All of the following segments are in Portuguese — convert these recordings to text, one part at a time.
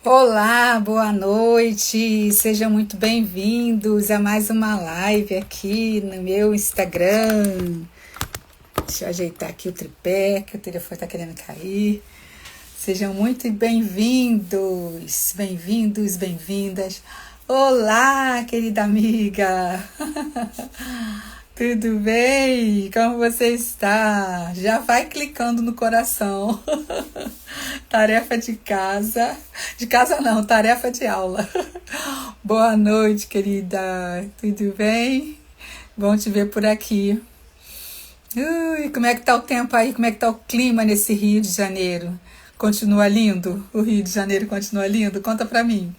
Olá, boa noite, sejam muito bem-vindos a mais uma live aqui no meu Instagram. Deixa eu ajeitar aqui o tripé, que o telefone está querendo cair. Sejam muito bem-vindos, bem-vindos, bem-vindas. Olá, querida amiga! Tudo bem? Como você está? Já vai clicando no coração. Tarefa de casa. De casa não, tarefa de aula. Boa noite, querida. Tudo bem? Bom te ver por aqui. Como é que tá o tempo aí? Como é que tá o clima nesse Rio de Janeiro? Continua lindo? O Rio de Janeiro continua lindo? Conta pra mim.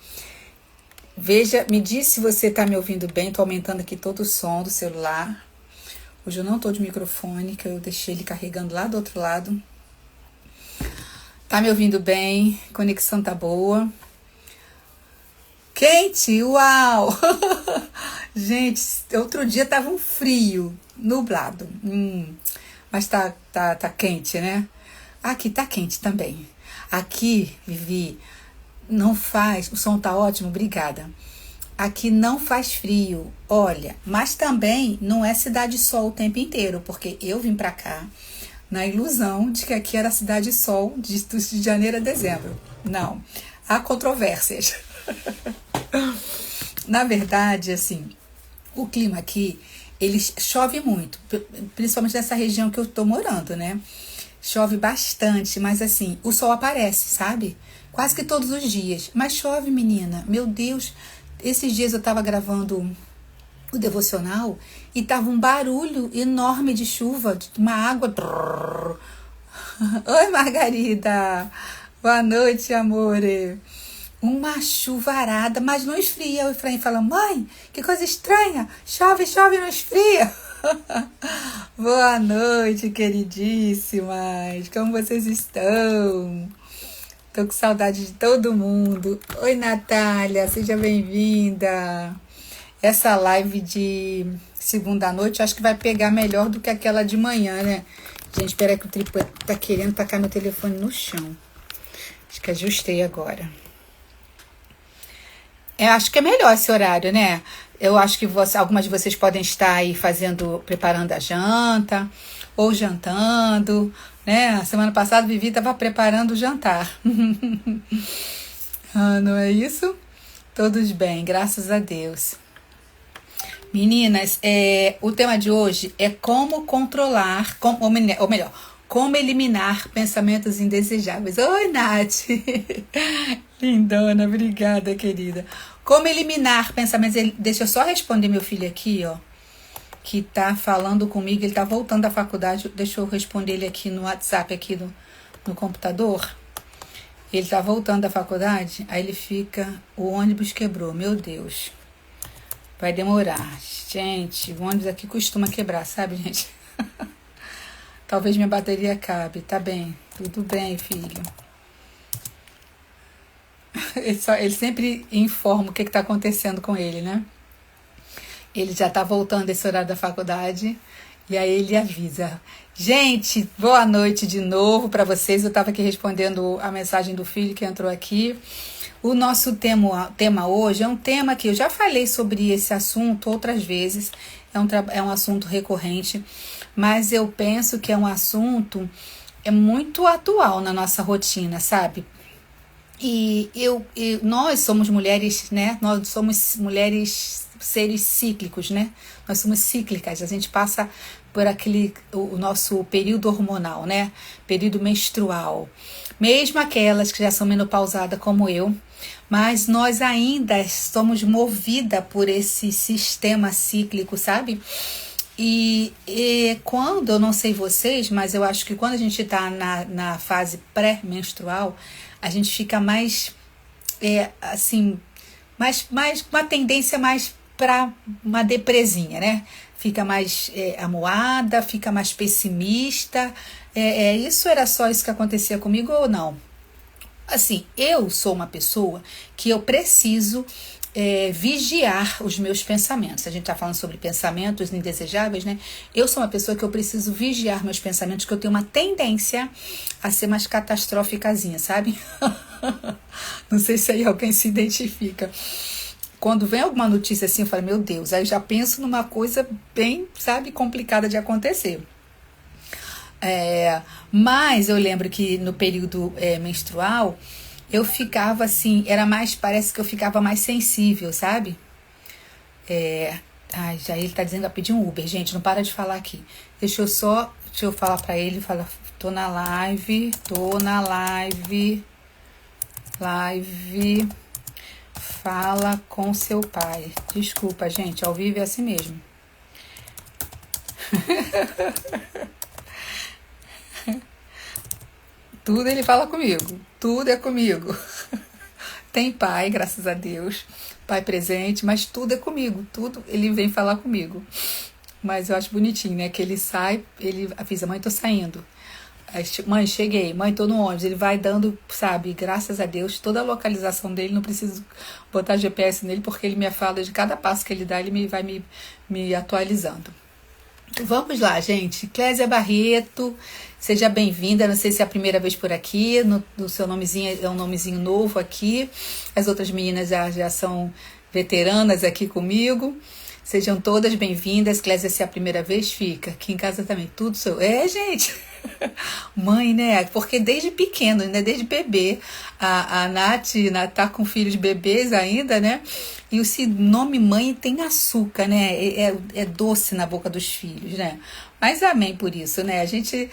Veja, me diz se você tá me ouvindo bem. Tô aumentando aqui todo o som do celular. Hoje eu não tô de microfone, que eu deixei ele carregando lá do outro lado. Tá me ouvindo bem? Conexão tá boa? Quente? Uau! Gente, outro dia tava um frio, nublado. Mas tá quente, né? Aqui tá quente também. Aqui, Vivi, não faz... O som tá ótimo, obrigada. Aqui não faz frio, olha, mas também não é cidade sol o tempo inteiro, porque eu vim pra cá na ilusão de que aqui era cidade sol de janeiro a dezembro. Não, há controvérsias. Na verdade, assim, o clima aqui, ele chove muito, principalmente nessa região que eu tô morando, né? Chove bastante, mas assim, o sol aparece, sabe? Quase que todos os dias. Mas chove, menina, meu Deus. Esses dias eu tava gravando o devocional e tava um barulho enorme de chuva, uma água. Oi, Margarida. Boa noite, amore. Uma chuvarada, mas não esfria. O Efraim fala: mãe, que coisa estranha. Chove, chove, não esfria. Boa noite, queridíssimas. Como vocês estão? Tô com saudade de todo mundo. Oi, Natália, seja bem-vinda. Essa live de segunda noite, acho que vai pegar melhor do que aquela de manhã, né? Gente, espera que o tripé tá querendo tacar meu telefone no chão. Acho que ajustei agora. Eu acho que é melhor esse horário, né? Eu acho que algumas de vocês podem estar aí preparando a janta, ou jantando, né? A semana passada, Vivi estava preparando o jantar. Não é isso? Todos bem, graças a Deus. Meninas, o tema de hoje é como controlar, ou melhor, como eliminar pensamentos indesejáveis. Oi, Nath! Lindona, obrigada, querida. Como eliminar pensamentos... Deixa eu só responder meu filho aqui, ó, que tá falando comigo, ele tá voltando da faculdade. Deixa eu responder ele aqui no WhatsApp, aqui no computador. Ele tá voltando da faculdade, aí ele fica... O ônibus quebrou, meu Deus. Vai demorar. Gente, o ônibus aqui costuma quebrar, sabe, gente? Talvez minha bateria acabe. Tá bem, tudo bem, filho. Ele sempre informa o que tá acontecendo com ele, né? Ele já tá voltando esse horário da faculdade e aí ele avisa. Gente, boa noite de novo para vocês. Eu tava aqui respondendo a mensagem do filho que entrou aqui. O nosso tema hoje é um tema que eu já falei sobre esse assunto outras vezes. É um assunto recorrente, mas eu penso que é um assunto muito atual na nossa rotina, sabe? E nós somos mulheres, né? Nós somos mulheres, seres cíclicos, né? Nós somos cíclicas, a gente passa por o nosso período hormonal, né? Período menstrual. Mesmo aquelas que já são menopausadas como eu, mas nós ainda somos movidas por esse sistema cíclico, sabe? E quando, eu não sei vocês, mas eu acho que quando a gente tá na fase pré-menstrual, a gente fica mais, uma tendência mais para uma depresinha, né? Fica mais amuada, fica mais pessimista. Isso era só isso que acontecia comigo ou não? Assim, eu sou uma pessoa que eu preciso vigiar os meus pensamentos. A gente tá falando sobre pensamentos indesejáveis, né? Eu sou uma pessoa que eu preciso vigiar meus pensamentos, que eu tenho uma tendência a ser mais catastróficazinha, sabe? Não sei se aí alguém se identifica. Quando vem alguma notícia assim, eu falo, meu Deus, aí eu já penso numa coisa bem, sabe, complicada de acontecer. Mas eu lembro que no período menstrual, eu ficava assim, parece que eu ficava mais sensível, sabe? Ai, já ele tá dizendo a pedir um Uber, gente, não para de falar aqui. Deixa eu falar pra ele, tô na live, fala com seu pai. Desculpa, gente, ao vivo é assim mesmo. Tudo ele fala comigo, tudo é comigo. Tem pai, graças a Deus, pai presente, mas tudo é comigo, tudo ele vem falar comigo. Mas eu acho bonitinho, né? Que ele sai, ele avisa, mãe, tô saindo. Mãe, cheguei, mãe, tô no ônibus. Ele vai dando, sabe, graças a Deus, toda a localização dele, não preciso botar GPS nele, porque ele me fala de cada passo que ele dá, ele vai me atualizando. Vamos lá, gente. Clésia Barreto, seja bem-vinda. Não sei se é a primeira vez por aqui. No seu nomezinho é um nomezinho novo aqui. As outras meninas já são veteranas aqui comigo. Sejam todas bem-vindas. Clésia, se é a primeira vez, fica. Aqui em casa também, tudo seu. Gente. Mãe, né? Porque desde pequeno, né? Desde bebê, a Nath tá com filhos bebês ainda, né? E o nome mãe tem açúcar, né? É doce na boca dos filhos, né? Mas amém por isso, né? A gente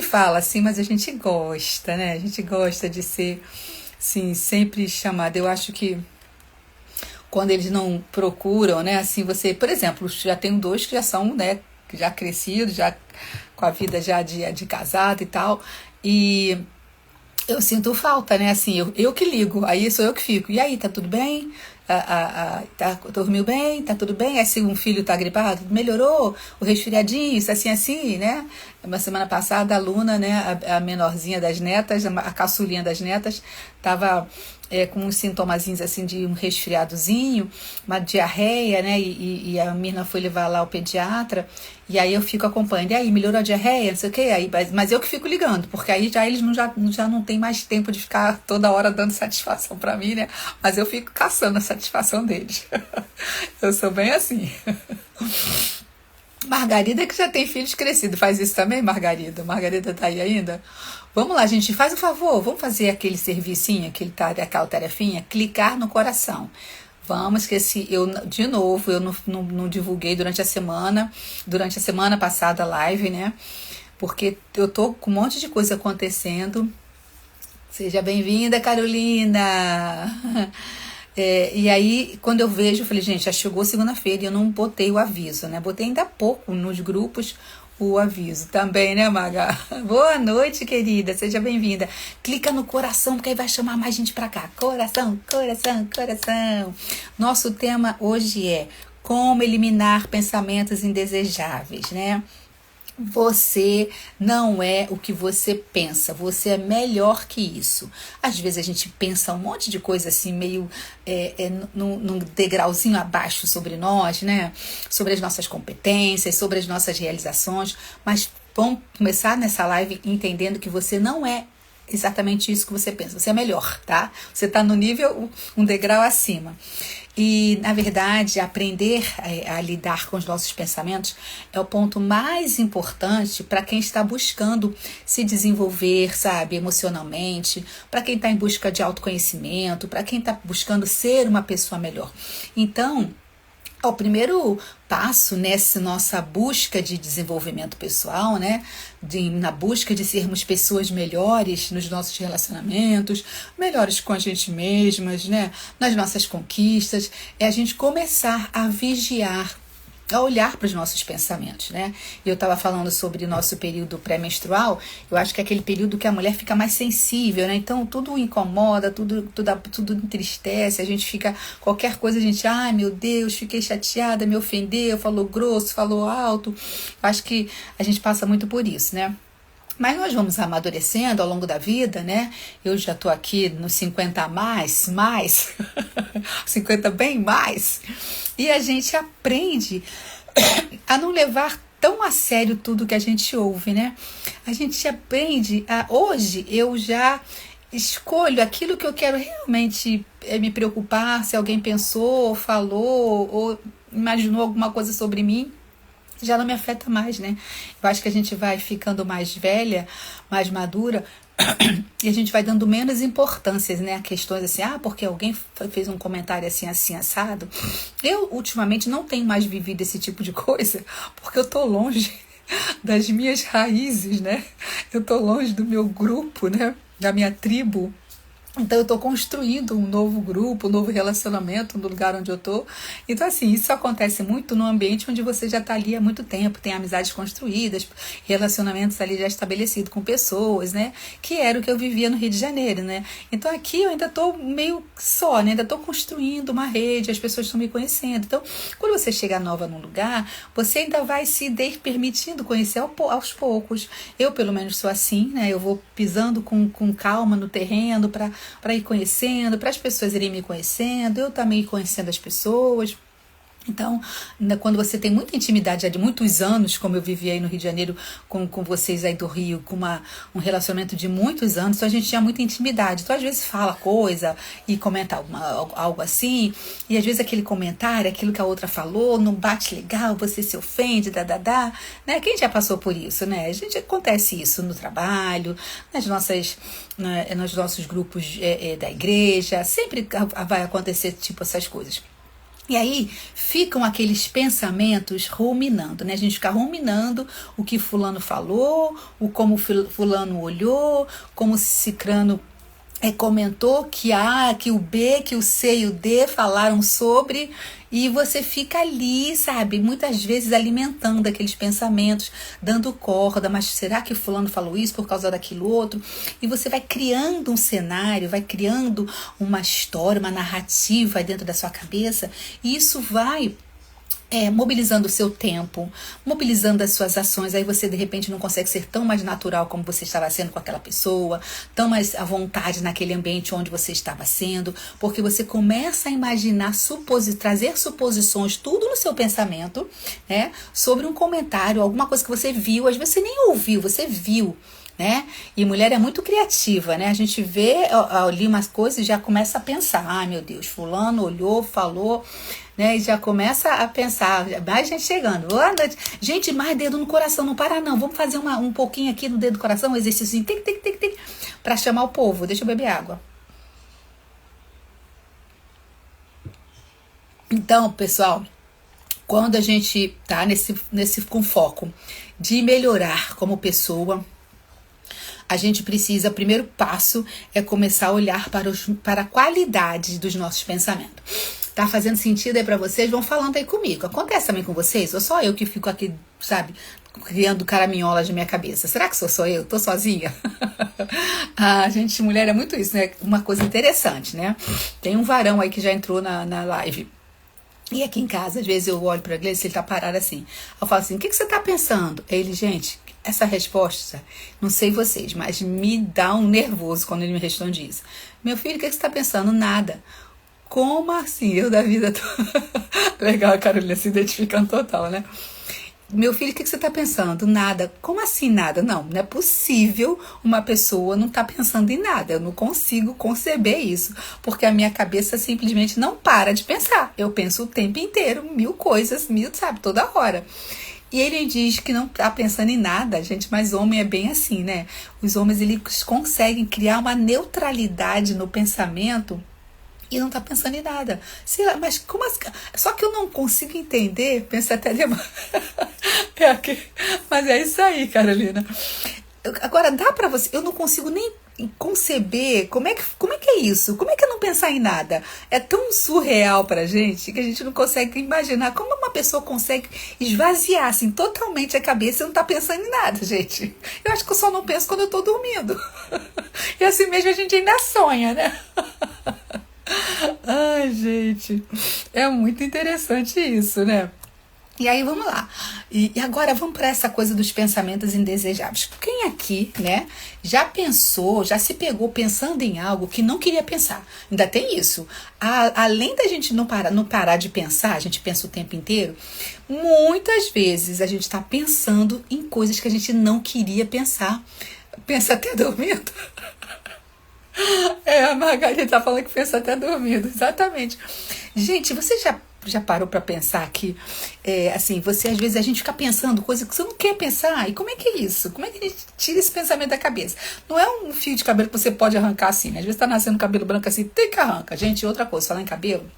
fala assim, mas a gente gosta, né? A gente gosta de ser, sim, sempre chamada. Eu acho que quando eles não procuram, né? Assim, você, por exemplo, já tenho 2 que já são, né? Já crescidos, já com a vida já de casado e tal. E eu sinto falta, né? Assim, eu que ligo, aí sou eu que fico. E aí, tá tudo bem? Dormiu bem? Tá tudo bem? Aí se um filho tá gripado, melhorou? O resfriadinho, isso assim, né? Uma semana passada, a Luna, né? A menorzinha das netas, a caçulinha das netas, tava com uns sintomazinhos assim de um resfriadozinho, uma diarreia, né? E a Mirna foi levar lá o pediatra, e aí eu fico acompanhando. E aí, melhorou a diarreia? Não sei o que. Aí, mas eu que fico ligando, porque aí eles já não tem mais tempo de ficar toda hora dando satisfação pra mim, né? Mas eu fico caçando a satisfação deles. Eu sou bem assim. Margarida que já tem filhos crescidos, faz isso também, Margarida? Margarida tá aí ainda? Vamos lá, gente, faz um favor, vamos fazer aquele servicinho, aquela tarefinha, clicar no coração. Vamos, que de novo, eu não divulguei durante a semana passada a live, né? Porque eu tô com um monte de coisa acontecendo. Seja bem-vinda, Carolina! E aí, quando eu vejo, eu falei, gente, já chegou segunda-feira e eu não botei o aviso, né? Botei ainda há pouco nos grupos o aviso também, né, Maga? Boa noite, querida, seja bem-vinda. Clica no coração, porque aí vai chamar mais gente pra cá. Coração, coração, coração. Nosso tema hoje é como eliminar pensamentos indesejáveis, né? Você não é o que você pensa, você é melhor que isso. Às vezes a gente pensa um monte de coisa assim, meio num degrauzinho abaixo sobre nós, né? Sobre as nossas competências, sobre as nossas realizações, mas vamos começar nessa live entendendo que você não é exatamente isso que você pensa, você é melhor, tá? Você tá no nível, um degrau acima. E, na verdade, aprender a lidar com os nossos pensamentos é o ponto mais importante para quem está buscando se desenvolver, sabe, emocionalmente, para quem está em busca de autoconhecimento, para quem está buscando ser uma pessoa melhor. Então, o primeiro passo nessa nossa busca de desenvolvimento pessoal, né? Na busca de sermos pessoas melhores nos nossos relacionamentos, melhores com a gente mesmas, né? Nas nossas conquistas, é a gente começar a vigiar, a olhar para os nossos pensamentos, né? Eu estava falando sobre o nosso período pré-menstrual, eu acho que é aquele período que a mulher fica mais sensível, né? Então tudo incomoda, tudo entristece, a gente fica, qualquer coisa a gente, ai meu Deus, fiquei chateada, me ofendeu, falou grosso, falou alto. Acho que a gente passa muito por isso, né? Mas nós vamos amadurecendo ao longo da vida, né? Eu já tô aqui nos 50 a mais, 50 bem mais. E a gente aprende a não levar tão a sério tudo que a gente ouve, né? A gente aprende hoje eu já escolho aquilo que eu quero realmente me preocupar, se alguém pensou, falou ou imaginou alguma coisa sobre mim, já não me afeta mais, né? Eu acho que a gente vai ficando mais velha, mais madura, e a gente vai dando menos importâncias, né? A questões assim, porque alguém fez um comentário assim, assim, assado. Eu, ultimamente, não tenho mais vivido esse tipo de coisa, porque eu tô longe das minhas raízes, né? Eu tô longe do meu grupo, né? Da minha tribo. Então eu estou construindo um novo grupo, um novo relacionamento no lugar onde eu estou. Então assim, isso acontece muito no ambiente onde você já está ali há muito tempo, tem amizades construídas, relacionamentos ali já estabelecidos com pessoas, né? Que era o que eu vivia no Rio de Janeiro, né? Então aqui eu ainda estou meio só, né? Ainda estou construindo uma rede, as pessoas estão me conhecendo. Então, quando você chega nova num lugar, você ainda vai se permitindo conhecer aos poucos. Eu, pelo menos, sou assim, né? Eu vou pisando com calma no terreno para ir conhecendo, para as pessoas irem me conhecendo, eu também ir conhecendo as pessoas. Então, quando você tem muita intimidade já de muitos anos, como eu vivi aí no Rio de Janeiro com vocês aí do Rio, com um relacionamento de muitos anos, então a gente tinha muita intimidade. Então, às vezes fala coisa e comenta algo assim, e às vezes aquele comentário, aquilo que a outra falou, não bate legal, você se ofende, né? Quem já passou por isso, né? A gente acontece isso no trabalho, nos nossos grupos da igreja, sempre vai acontecer tipo essas coisas. E aí ficam aqueles pensamentos ruminando, né? A gente fica ruminando o que fulano falou, o como fulano olhou, como cicrano comentou que que o B, que o C e o D falaram sobre, e você fica ali, sabe, muitas vezes alimentando aqueles pensamentos, dando corda, mas será que fulano falou isso por causa daquilo outro? E você vai criando um cenário, vai criando uma história, uma narrativa dentro da sua cabeça, e isso vai mobilizando o seu tempo, mobilizando as suas ações, aí você de repente não consegue ser tão mais natural como você estava sendo com aquela pessoa, tão mais à vontade naquele ambiente onde você estava sendo, porque você começa a imaginar, trazer suposições, tudo no seu pensamento, né, sobre um comentário, alguma coisa que você viu, às vezes você nem ouviu, você viu, né? E mulher é muito criativa, né? A gente vê ali umas coisas e já começa a pensar, meu Deus, fulano olhou, falou, né? E já começa a pensar, mais gente chegando, boa noite, gente, mais dedo no coração, não para não, vamos fazer um pouquinho aqui no dedo do coração, um exercício, tic, para chamar o povo. Deixa eu beber água. Então, pessoal, quando a gente tá nesse com foco de melhorar como pessoa, a gente precisa, o primeiro passo é começar a olhar para a qualidade dos nossos pensamentos. Tá fazendo sentido aí pra vocês? Vão falando aí comigo. Acontece também com vocês? Ou só eu que fico aqui, sabe, criando caraminholas na minha cabeça? Será que sou só eu? Tô sozinha? Gente, mulher é muito isso, né? Uma coisa interessante, né? Tem um varão aí que já entrou na live. E aqui em casa, às vezes eu olho pra ele, se ele tá parado assim. Eu falo assim, o que você tá pensando? Ele, gente, essa resposta, não sei vocês, mas me dá um nervoso quando ele me responde isso. Meu filho, o que você tá pensando? Nada. Como assim? Eu da vida toda. Legal, a Carolina se identificando total, né? Meu filho, o que você tá pensando? Nada. Como assim nada? Não é possível uma pessoa não estar pensando em nada. Eu não consigo conceber isso, porque a minha cabeça simplesmente não para de pensar. Eu penso o tempo inteiro, mil coisas, sabe, toda hora. E ele diz que não tá pensando em nada, gente, mas homem é bem assim, né? Os homens, eles conseguem criar uma neutralidade no pensamento e não tá pensando em nada. Sei lá, mas como assim? Só que eu não consigo entender, pensa até demais. Mas é isso aí, Carolina. Agora, dá pra você... Eu não consigo nem conceber como é que é isso? Como é que é não pensar em nada? É tão surreal pra gente que a gente não consegue imaginar como uma pessoa consegue esvaziar assim, totalmente a cabeça e não tá pensando em nada, gente. Eu acho que eu só não penso quando eu tô dormindo. E assim mesmo a gente ainda sonha, né? Ai, gente, é muito interessante isso, né? E aí, vamos lá. E agora, vamos para essa coisa dos pensamentos indesejáveis. Quem aqui, né, já pensou, já se pegou pensando em algo que não queria pensar? Ainda tem isso. Além da gente não parar de pensar, a gente pensa o tempo inteiro, muitas vezes a gente está pensando em coisas que a gente não queria pensar. Pensa até dormindo. A Margarida tá falando que pensa até dormindo, exatamente. Gente, você já parou para pensar que, assim, você às vezes a gente fica pensando coisa que você não quer pensar, e como é que é isso? Como é que a gente tira esse pensamento da cabeça? Não é um fio de cabelo que você pode arrancar assim, né? Às vezes tá nascendo cabelo branco assim, tem que arrancar. Gente, outra coisa, falar em cabelo,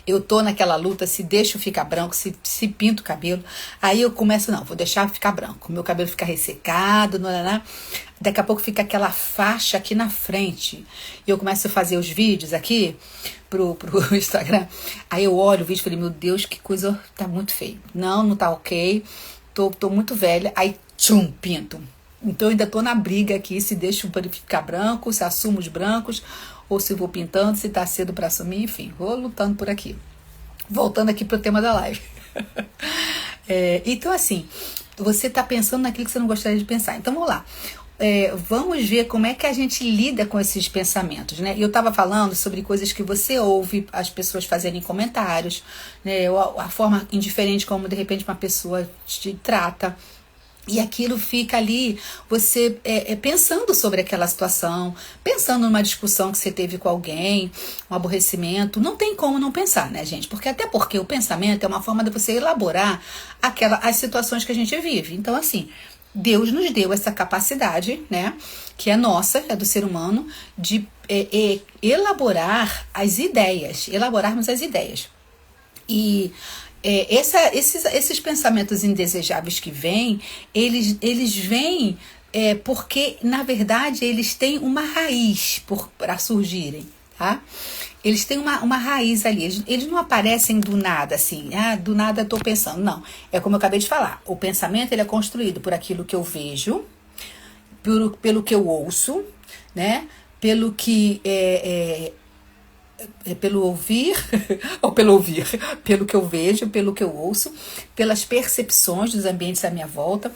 eu tô naquela luta, se deixo ficar branco, se pinto o cabelo. Aí eu começo, não, vou deixar ficar branco. Meu cabelo fica ressecado, daqui a pouco fica aquela faixa aqui na frente. E eu começo a fazer os vídeos aqui pro Instagram. Aí eu olho o vídeo e falei, meu Deus, que coisa, tá muito feio. Não tá ok, tô muito velha. Aí, tchum, pinto. Então eu ainda tô na briga aqui, se deixo para ficar branco, se assumo os brancos, ou se vou pintando, se tá cedo para assumir, enfim, vou lutando por aqui. Voltando aqui pro tema da live. Então assim, você tá pensando naquilo que você não gostaria de pensar. Então vamos lá. Vamos ver como é que a gente lida com esses pensamentos, né? Eu estava falando sobre coisas que você ouve as pessoas fazerem comentários, né? A forma indiferente como de repente uma pessoa te trata. E aquilo fica ali, você pensando sobre aquela situação, pensando numa discussão que você teve com alguém, um aborrecimento. Não tem como não pensar, né, gente? Até porque o pensamento é uma forma de você elaborar as situações que a gente vive. Então, assim, Deus nos deu essa capacidade, né, que é nossa, é do ser humano, de elaborarmos as ideias. E esses pensamentos indesejáveis que vêm, eles vêm porque, na verdade, eles têm uma raiz para surgirem, tá? Eles têm uma raiz ali, eles não aparecem do nada, assim, do nada eu tô pensando, não. É como eu acabei de falar, o pensamento ele é construído por aquilo que eu vejo, pelo que eu ouço, né? Pelo que pelo ouvir, ou pelo ouvir, pelo que eu vejo, pelo que eu ouço, pelas percepções dos ambientes à minha volta.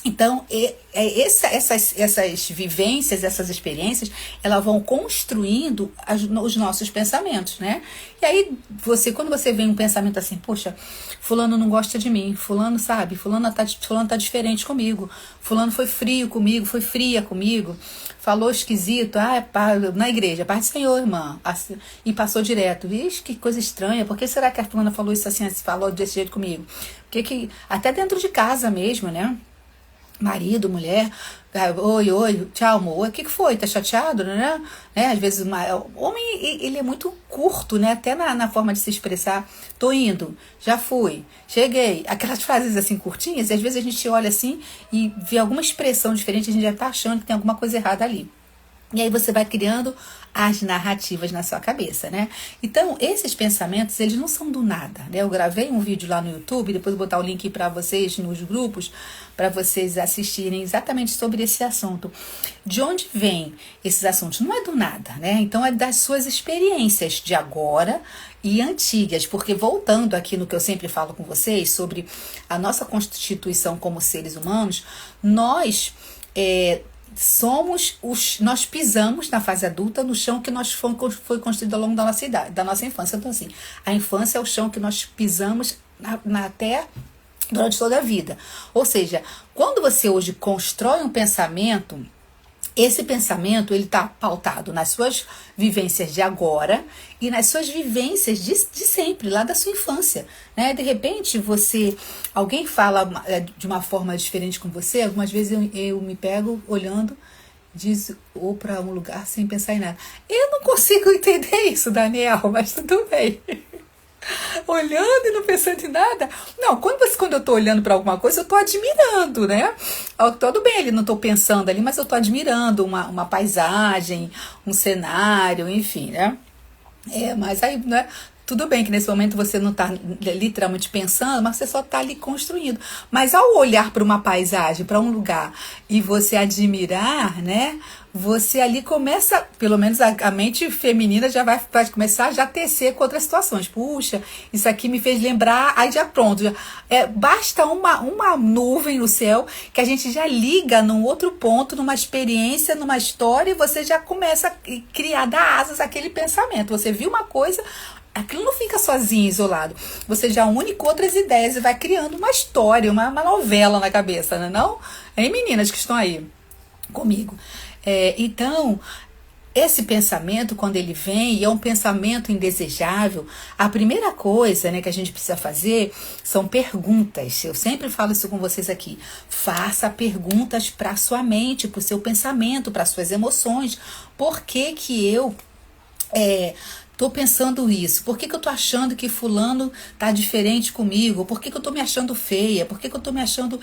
Então, essas vivências, essas experiências, elas vão construindo os nossos pensamentos, né? E aí, quando você vê um pensamento assim, poxa, fulano não gosta de mim, fulano sabe, fulano tá diferente comigo, fulano foi frio comigo, foi fria comigo, falou esquisito, na igreja, paz do Senhor, irmã, assim, e passou direto. Ixi, que coisa estranha, por que será que a fulana falou isso assim, falou desse jeito comigo? Até dentro de casa mesmo, né? Marido, mulher, oi, tchau, amor, o que foi? Tá chateado, né? Às vezes o homem, ele é muito curto, né? Até na forma de se expressar. Tô indo, já fui, cheguei. Aquelas frases assim curtinhas, e às vezes a gente olha assim e vê alguma expressão diferente, a gente já tá achando que tem alguma coisa errada ali. E aí você vai criando as narrativas na sua cabeça, né? Então, esses pensamentos, eles não são do nada, né? Eu gravei um vídeo lá no YouTube, depois vou botar o link para vocês nos grupos, para vocês assistirem exatamente sobre esse assunto. De onde vêm esses assuntos? Não é do nada, né? Então, é das suas experiências de agora e antigas, porque voltando aqui no que eu sempre falo com vocês, sobre a nossa constituição como seres humanos, nós nós pisamos na fase adulta no chão que foi construído ao longo da nossa idade, da nossa infância. Então, assim, a infância é o chão que nós pisamos até durante toda a vida. Ou seja, quando você hoje constrói um pensamento, esse pensamento ele está pautado nas suas vivências de agora e nas suas vivências de sempre, lá da sua infância, né? De repente, alguém fala de uma forma diferente com você, algumas vezes eu me pego olhando, ou para um lugar sem pensar em nada. Eu não consigo entender isso, Daniel, mas tudo bem. Olhando e não pensando em nada. Não, quando eu tô olhando para alguma coisa, eu tô admirando, né? Tudo bem, ele não tô pensando ali, mas eu tô admirando uma paisagem, um cenário, enfim, né? Mas aí, né? Tudo bem que nesse momento você não está literalmente pensando, mas você só está ali construindo. Mas ao olhar para uma paisagem, para um lugar, e você admirar, né? Você ali começa, pelo menos a mente feminina já vai começar a tecer com outras situações. Puxa, isso aqui me fez lembrar, aí já pronto. Basta uma nuvem no céu que a gente já liga num outro ponto, numa experiência, numa história, e você já começa a criar, dar asas àquele pensamento. Você viu uma coisa, aquilo não fica sozinho, isolado. Você já une com outras ideias e vai criando uma história, uma novela na cabeça, né? Não? Hein, meninas que estão aí comigo? Então, esse pensamento, quando ele vem, e é um pensamento indesejável, a primeira coisa, né, que a gente precisa fazer são perguntas. Eu sempre falo isso com vocês aqui. Faça perguntas para sua mente, para o seu pensamento, para suas emoções. Por que que eu tô pensando isso? Por que que eu tô achando que fulano tá diferente comigo? Por que que eu tô me achando feia? Por que que eu tô me achando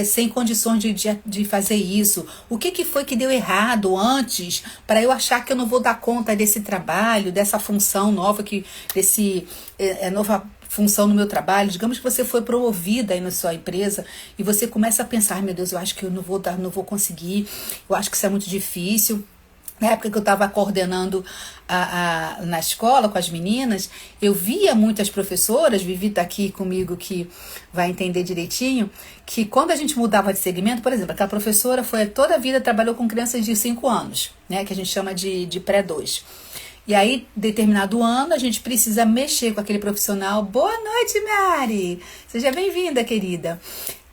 sem condições de fazer isso? O que que foi que deu errado antes para eu achar que eu não vou dar conta desse trabalho, dessa função nova, nova função no meu trabalho? Digamos que você foi promovida aí na sua empresa e você começa a pensar, meu Deus, eu acho que eu não vou conseguir, eu acho que isso é muito difícil. Na época que eu estava coordenando na escola com as meninas, eu via muitas professoras, Vivi está aqui comigo que vai entender direitinho, que quando a gente mudava de segmento, por exemplo, aquela professora foi toda a vida, trabalhou com crianças de 5 anos, né, que a gente chama de pré-2. E aí, determinado ano, a gente precisa mexer com aquele profissional. Boa noite, Mari! Seja bem-vinda, querida.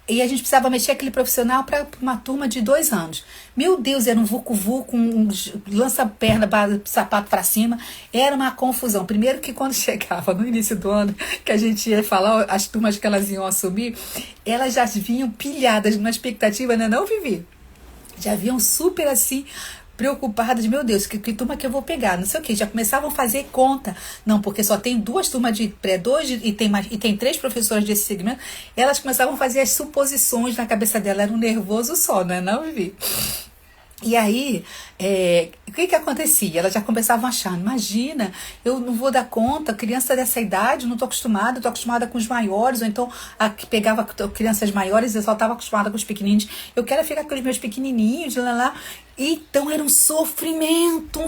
E a gente precisava mexer aquele profissional para uma turma de 2 anos. Meu Deus, era um vucu-vucu, um lança-perna, sapato para cima. Era uma confusão. Primeiro que quando chegava no início do ano, que a gente ia falar as turmas que elas iam assumir, elas já vinham pilhadas numa expectativa, né? Não, Vivi? Já vinham super assim, preocupadas, meu Deus, que turma que eu vou pegar, não sei o que, já começavam a fazer conta, não, porque só tem 2 turmas de pré-2 e tem 3 professoras desse segmento, elas começavam a fazer as suposições na cabeça dela, era um nervoso só, não, Vivi? E aí, o que acontecia? Elas já começavam a achar, imagina, eu não vou dar conta, criança dessa idade, não estou acostumada com os maiores, ou então que pegava crianças maiores, eu só estava acostumada com os pequenininhos, eu quero ficar com os meus pequenininhos, lá. Então era um sofrimento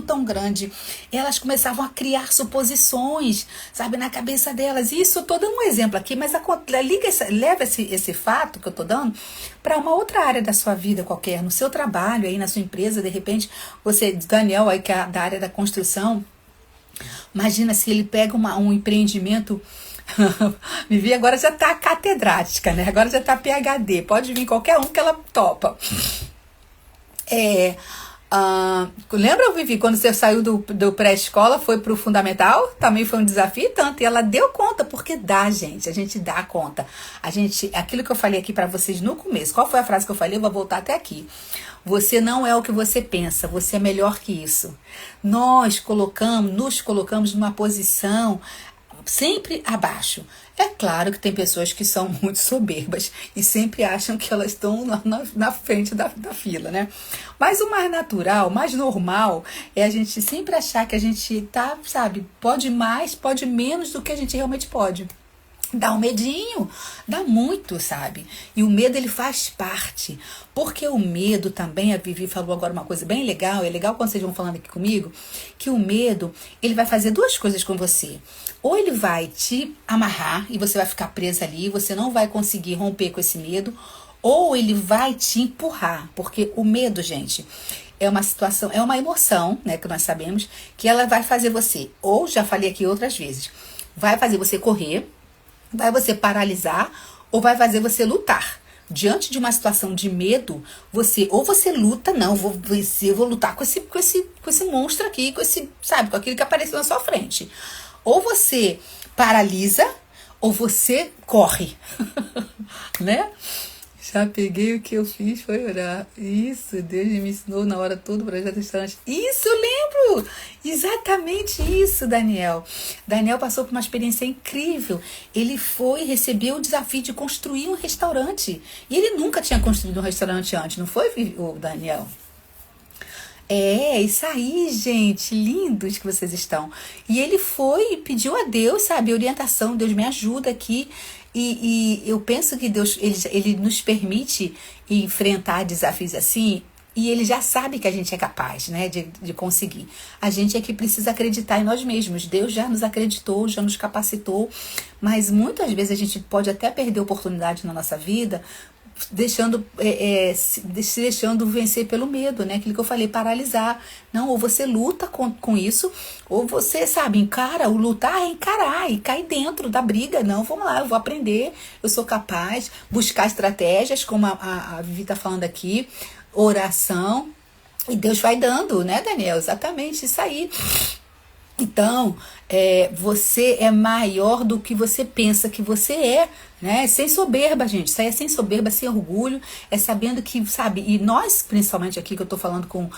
tão grande. Elas começavam a criar suposições, sabe, na cabeça delas. E isso eu estou dando um exemplo aqui, mas leva esse fato que eu estou dando para uma outra área da sua vida qualquer, no seu trabalho, aí na sua empresa, de repente, você, Daniel, aí que é da área da construção, imagina se ele pega um empreendimento. Vivi agora já está catedrática, né? Agora já está PhD, pode vir qualquer um que ela topa. Lembra, Vivi, quando você saiu do pré-escola, foi pro fundamental? Também foi um desafio tanto, e ela deu conta, porque a gente dá conta. Aquilo que eu falei aqui para vocês no começo, qual foi a frase que eu falei? Eu vou voltar até aqui. Você não é o que você pensa, você é melhor que isso. Nos colocamos numa posição sempre abaixo. É claro que tem pessoas que são muito soberbas e sempre acham que elas estão na frente da fila, né? Mas o mais natural, o mais normal é a gente sempre achar que a gente tá, sabe, pode mais, pode menos do que a gente realmente pode. Dá um medinho, dá muito, sabe? E o medo, ele faz parte. Porque o medo também, a Vivi falou agora uma coisa bem legal, é legal quando vocês vão falando aqui comigo, que o medo, ele vai fazer 2 coisas com você. Ou ele vai te amarrar e você vai ficar presa ali, você não vai conseguir romper com esse medo, ou ele vai te empurrar. Porque o medo, gente, é uma situação, é uma emoção, né, que nós sabemos, que ela vai fazer você, ou já falei aqui outras vezes, vai fazer você correr, vai você paralisar ou vai fazer você lutar. Diante de uma situação de medo, você luta, não, eu vou lutar com esse monstro aqui, com aquilo que apareceu na sua frente. Ou você paralisa ou você corre, né? Já peguei, o que eu fiz foi orar. Isso, Deus me ensinou na hora toda o projeto restaurante. Isso, eu lembro! Exatamente isso, Daniel. Daniel passou por uma experiência incrível. Ele recebeu o desafio de construir um restaurante. E ele nunca tinha construído um restaurante antes, não foi, o Daniel? Isso aí, gente, lindos que vocês estão. E ele foi e pediu a Deus, sabe, orientação, Deus me ajuda aqui. E eu penso que Deus, ele nos permite enfrentar desafios assim, e ele já sabe que a gente é capaz, né, de conseguir. A gente é que precisa acreditar em nós mesmos. Deus já nos acreditou, já nos capacitou, mas muitas vezes a gente pode até perder oportunidade na nossa vida, se deixando vencer pelo medo, né? Aquilo que eu falei, paralisar. Não, ou você luta com isso, ou você, sabe, encara. O lutar é encarar e cair dentro da briga. Não, vamos lá, eu vou aprender, eu sou capaz, buscar estratégias, como a Vivi está falando aqui, oração. E Deus vai dando, né, Daniel? Exatamente isso aí. Então, você é maior do que você pensa que você é, né? Sem soberba, gente. Isso aí é sem soberba, sem orgulho. É sabendo que, sabe, e nós, principalmente aqui que eu tô falando com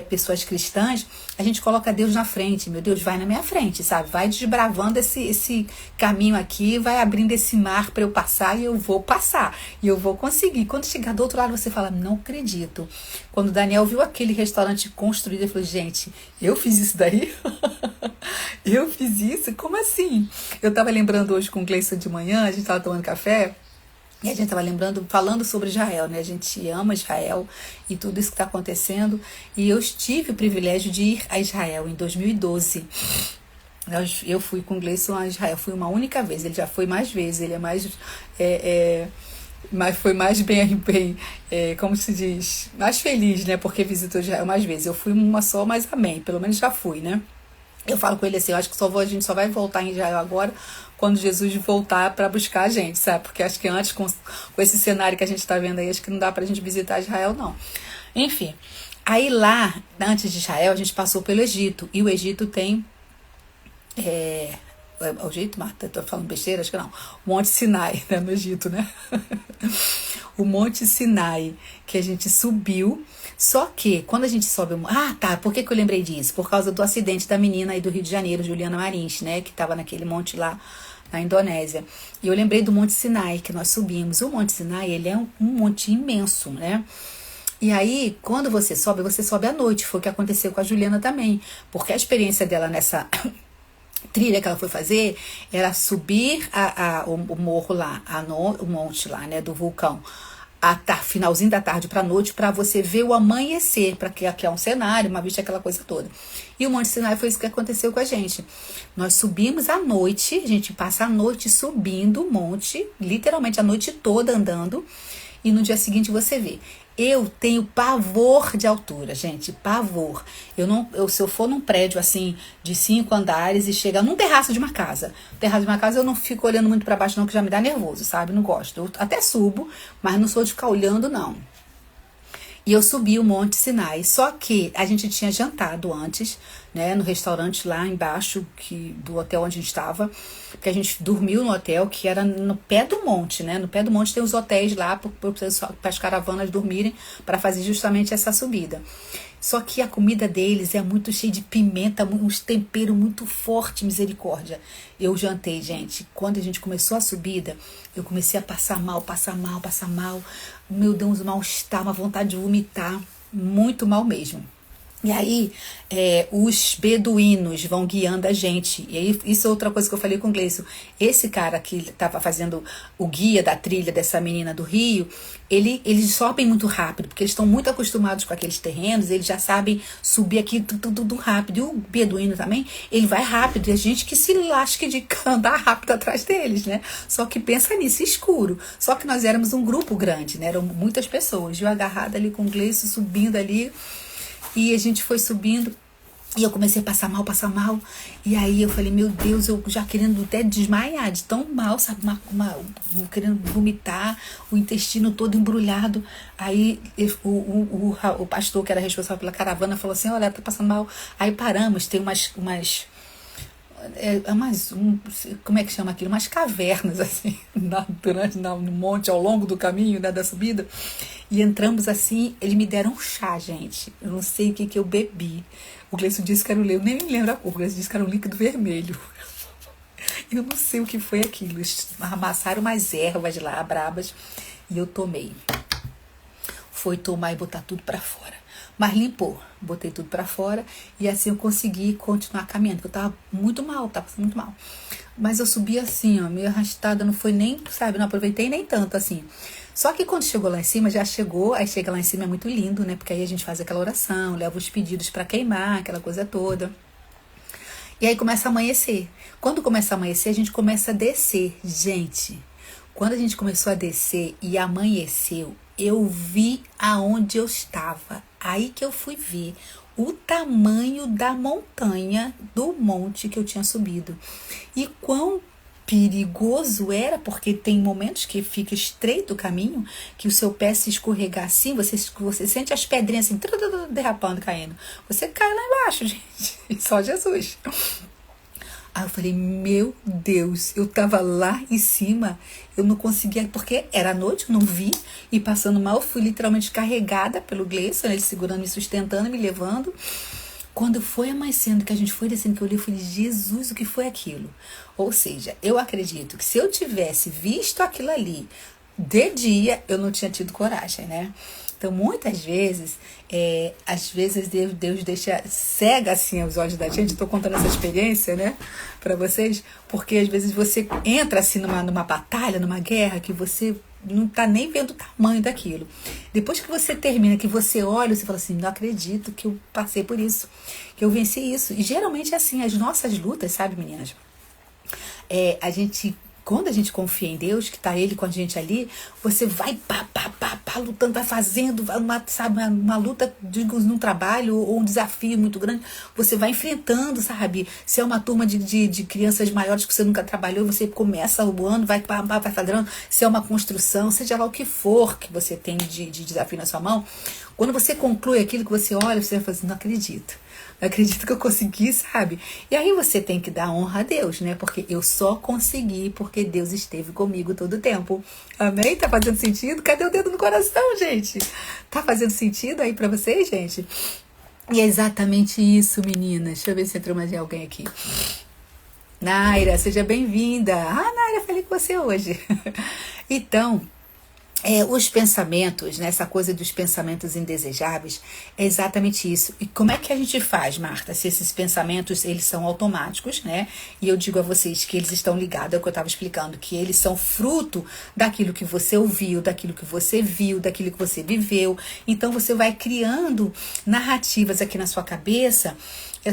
pessoas cristãs, a gente coloca Deus na frente. Meu Deus, vai na minha frente, sabe? Vai desbravando esse caminho aqui, vai abrindo esse mar para eu passar e eu vou passar. E eu vou conseguir. Quando chegar do outro lado, você fala, não acredito. Quando o Daniel viu aquele restaurante construído, ele falou, gente, eu fiz isso daí? Eu fiz isso? Como assim? Eu tava lembrando hoje com o Gleison de manhã, a gente tava tomando café, e a gente tava lembrando, falando sobre Israel, né? A gente ama Israel e tudo isso que tá acontecendo. E eu tive o privilégio de ir a Israel em 2012. Eu fui com o Gleison a Israel, fui uma única vez, ele já foi mais vezes, ele é mais... mas foi mais como se diz, mais feliz, né? Porque visitou Israel mais vezes. Eu fui uma só, mas amém, pelo menos já fui, né? Eu falo com ele assim, eu acho que a gente só vai voltar em Israel agora quando Jesus voltar para buscar a gente, sabe? Porque acho que antes, com esse cenário que a gente tá vendo aí, acho que não dá pra gente visitar Israel, não. Enfim, aí lá, antes de Israel, a gente passou pelo Egito. E o Egito tem... É o Egito, Marta? Tô falando besteira? Acho que não. O Monte Sinai, né? No Egito, né? O Monte Sinai, que a gente subiu. Só que, quando a gente sobe... Ah, tá. Por que eu lembrei disso? Por causa do acidente da menina aí do Rio de Janeiro, Juliana Marins, né? Que tava naquele monte lá na Indonésia. E eu lembrei do Monte Sinai, que nós subimos. O Monte Sinai, ele é um monte imenso, né? E aí, quando você sobe à noite. Foi o que aconteceu com a Juliana também. Porque a experiência dela nessa... trilha que ela foi fazer era subir o morro lá, o monte lá, né, do vulcão, finalzinho da tarde pra noite, pra você ver o amanhecer, para que aqui é um cenário, uma vista, aquela coisa toda. E o Monte Sinai foi isso que aconteceu com a gente. Nós subimos à noite, a gente passa a noite subindo o monte, literalmente a noite toda andando, e no dia seguinte você vê. Eu tenho pavor de altura, gente, pavor. Se eu for num prédio assim de 5 andares e chegar num terraço de uma casa, eu não fico olhando muito para baixo não, que já me dá nervoso, sabe? Não gosto. Eu até subo, mas não sou de ficar olhando não. E eu subi o Monte Sinai, só que a gente tinha jantado antes, né, no restaurante lá embaixo do hotel onde a gente estava, porque a gente dormiu no hotel que era no pé do monte, né, no pé do monte tem os hotéis lá para as caravanas dormirem, para fazer justamente essa subida. Só que a comida deles é muito cheia de pimenta, uns temperos muito fortes, misericórdia. Eu jantei, gente. Quando a gente começou a subida, eu comecei a passar mal. Meu Deus, um mal-estar, uma vontade de vomitar. Muito mal mesmo. E aí, os beduínos vão guiando a gente. E aí, isso é outra coisa que eu falei com o Gleison. Esse cara que estava fazendo o guia da trilha dessa menina do Rio, eles sobem muito rápido, porque eles estão muito acostumados com aqueles terrenos, eles já sabem subir aqui tudo rápido. E o beduíno também, ele vai rápido. E a gente que se lasque de andar rápido atrás deles, né? Só que pensa nisso, escuro. Só que nós éramos um grupo grande, né? Eram muitas pessoas. Eu agarrada ali com o Gleison, subindo ali. E a gente foi subindo e eu comecei a passar mal. E aí eu falei, meu Deus, eu já querendo até desmaiar, de tão mal, sabe? Querendo vomitar, o intestino todo embrulhado. Aí o pastor, que era responsável pela caravana, falou assim, olha, tá passando mal. Aí paramos, tem como é que chama aquilo? Umas cavernas, assim, no monte, ao longo do caminho, né, da subida. E entramos assim, eles me deram um chá, gente. Eu não sei o que eu bebi. O Gleison disse que era eu nem me lembro a cor. O Gleison disse que era um líquido vermelho. Eu não sei o que foi aquilo. Eles amassaram umas ervas lá, brabas, e eu tomei. Foi tomar e botar tudo pra fora. Mas limpou, botei tudo pra fora e assim eu consegui continuar caminhando, porque eu tava muito mal, tava muito mal. Mas eu subi assim, ó, meio arrastada, não foi nem, sabe, não aproveitei nem tanto assim. Só que quando chegou lá em cima, já chegou, aí chega lá em cima é muito lindo, né, porque aí a gente faz aquela oração, leva os pedidos pra queimar, aquela coisa toda. E aí começa a amanhecer. Quando começa a amanhecer, a gente começa a descer. Gente, quando a gente começou a descer e amanheceu, eu vi aonde eu estava. Aí que eu fui ver o tamanho da montanha, do monte que eu tinha subido. E quão perigoso era, porque tem momentos que fica estreito o caminho, que o seu pé se escorregar assim, você sente as pedrinhas assim, derrapando, caindo. Você cai lá embaixo, gente. Só Jesus. Aí eu falei, meu Deus, eu tava lá em cima, eu não conseguia, porque era noite, eu não vi, e passando mal, eu fui literalmente carregada pelo Gleison, ele segurando, me sustentando, me levando. Quando foi amanhecendo, que a gente foi descendo, que eu olhei, eu falei, Jesus, o que foi aquilo? Ou seja, eu acredito que se eu tivesse visto aquilo ali de dia, eu não tinha tido coragem, né? Então, muitas vezes, às vezes Deus deixa cega assim os olhos da gente. Estou contando essa experiência, né, para vocês, porque às vezes você entra assim numa batalha, numa guerra, que você não tá nem vendo o tamanho daquilo. Depois que você termina, que você olha, você fala assim, não acredito que eu passei por isso, que eu venci isso. E geralmente é assim, as nossas lutas, sabe, meninas? Quando a gente confia em Deus, que tá Ele com a gente ali, você vai lutando, vai fazendo, uma luta, digo, num trabalho ou um desafio muito grande, você vai enfrentando, sabe? Se é uma turma de crianças maiores que você nunca trabalhou, você começa o ano, vai fazendo, se é uma construção, seja lá o que for que você tem de desafio na sua mão, quando você conclui aquilo que você olha, você vai fazer, não acredito. Não acredito que eu consegui, sabe? E aí você tem que dar honra a Deus, né? Porque eu só consegui porque Deus esteve comigo todo o tempo. Amém? Tá fazendo sentido? Cadê o dedo no coração, gente? Tá fazendo sentido aí pra vocês, gente? E é exatamente isso, meninas. Deixa eu ver se entrou mais alguém aqui. Naira, seja bem-vinda. Ah, Naira, falei com você hoje. Então, os pensamentos, né, essa coisa dos pensamentos indesejáveis, é exatamente isso. E como é que a gente faz, Marta, se esses pensamentos, eles são automáticos, né? E eu digo a vocês que eles estão ligados ao que eu estava explicando, que eles são fruto daquilo que você ouviu, daquilo que você viu, daquilo que você viveu. Então você vai criando narrativas aqui na sua cabeça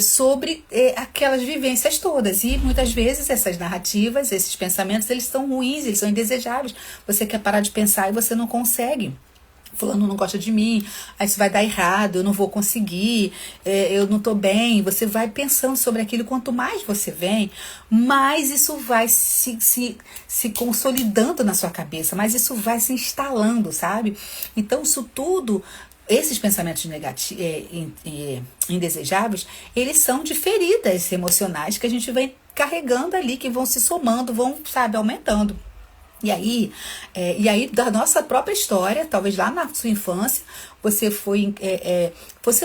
sobre aquelas vivências todas. E muitas vezes essas narrativas, esses pensamentos, eles são ruins, eles são indesejáveis. Você quer parar de pensar e você não consegue. Fulano não gosta de mim, aí isso vai dar errado, eu não vou conseguir, eu não tô bem. Você vai pensando sobre aquilo, quanto mais você vem, mais isso vai se consolidando na sua cabeça, mais isso vai se instalando, sabe? Então isso tudo, esses pensamentos negativos, indesejáveis, eles são de feridas emocionais que a gente vem carregando ali, que vão se somando, vão, sabe, aumentando. E aí, da nossa própria história, talvez lá na sua infância, você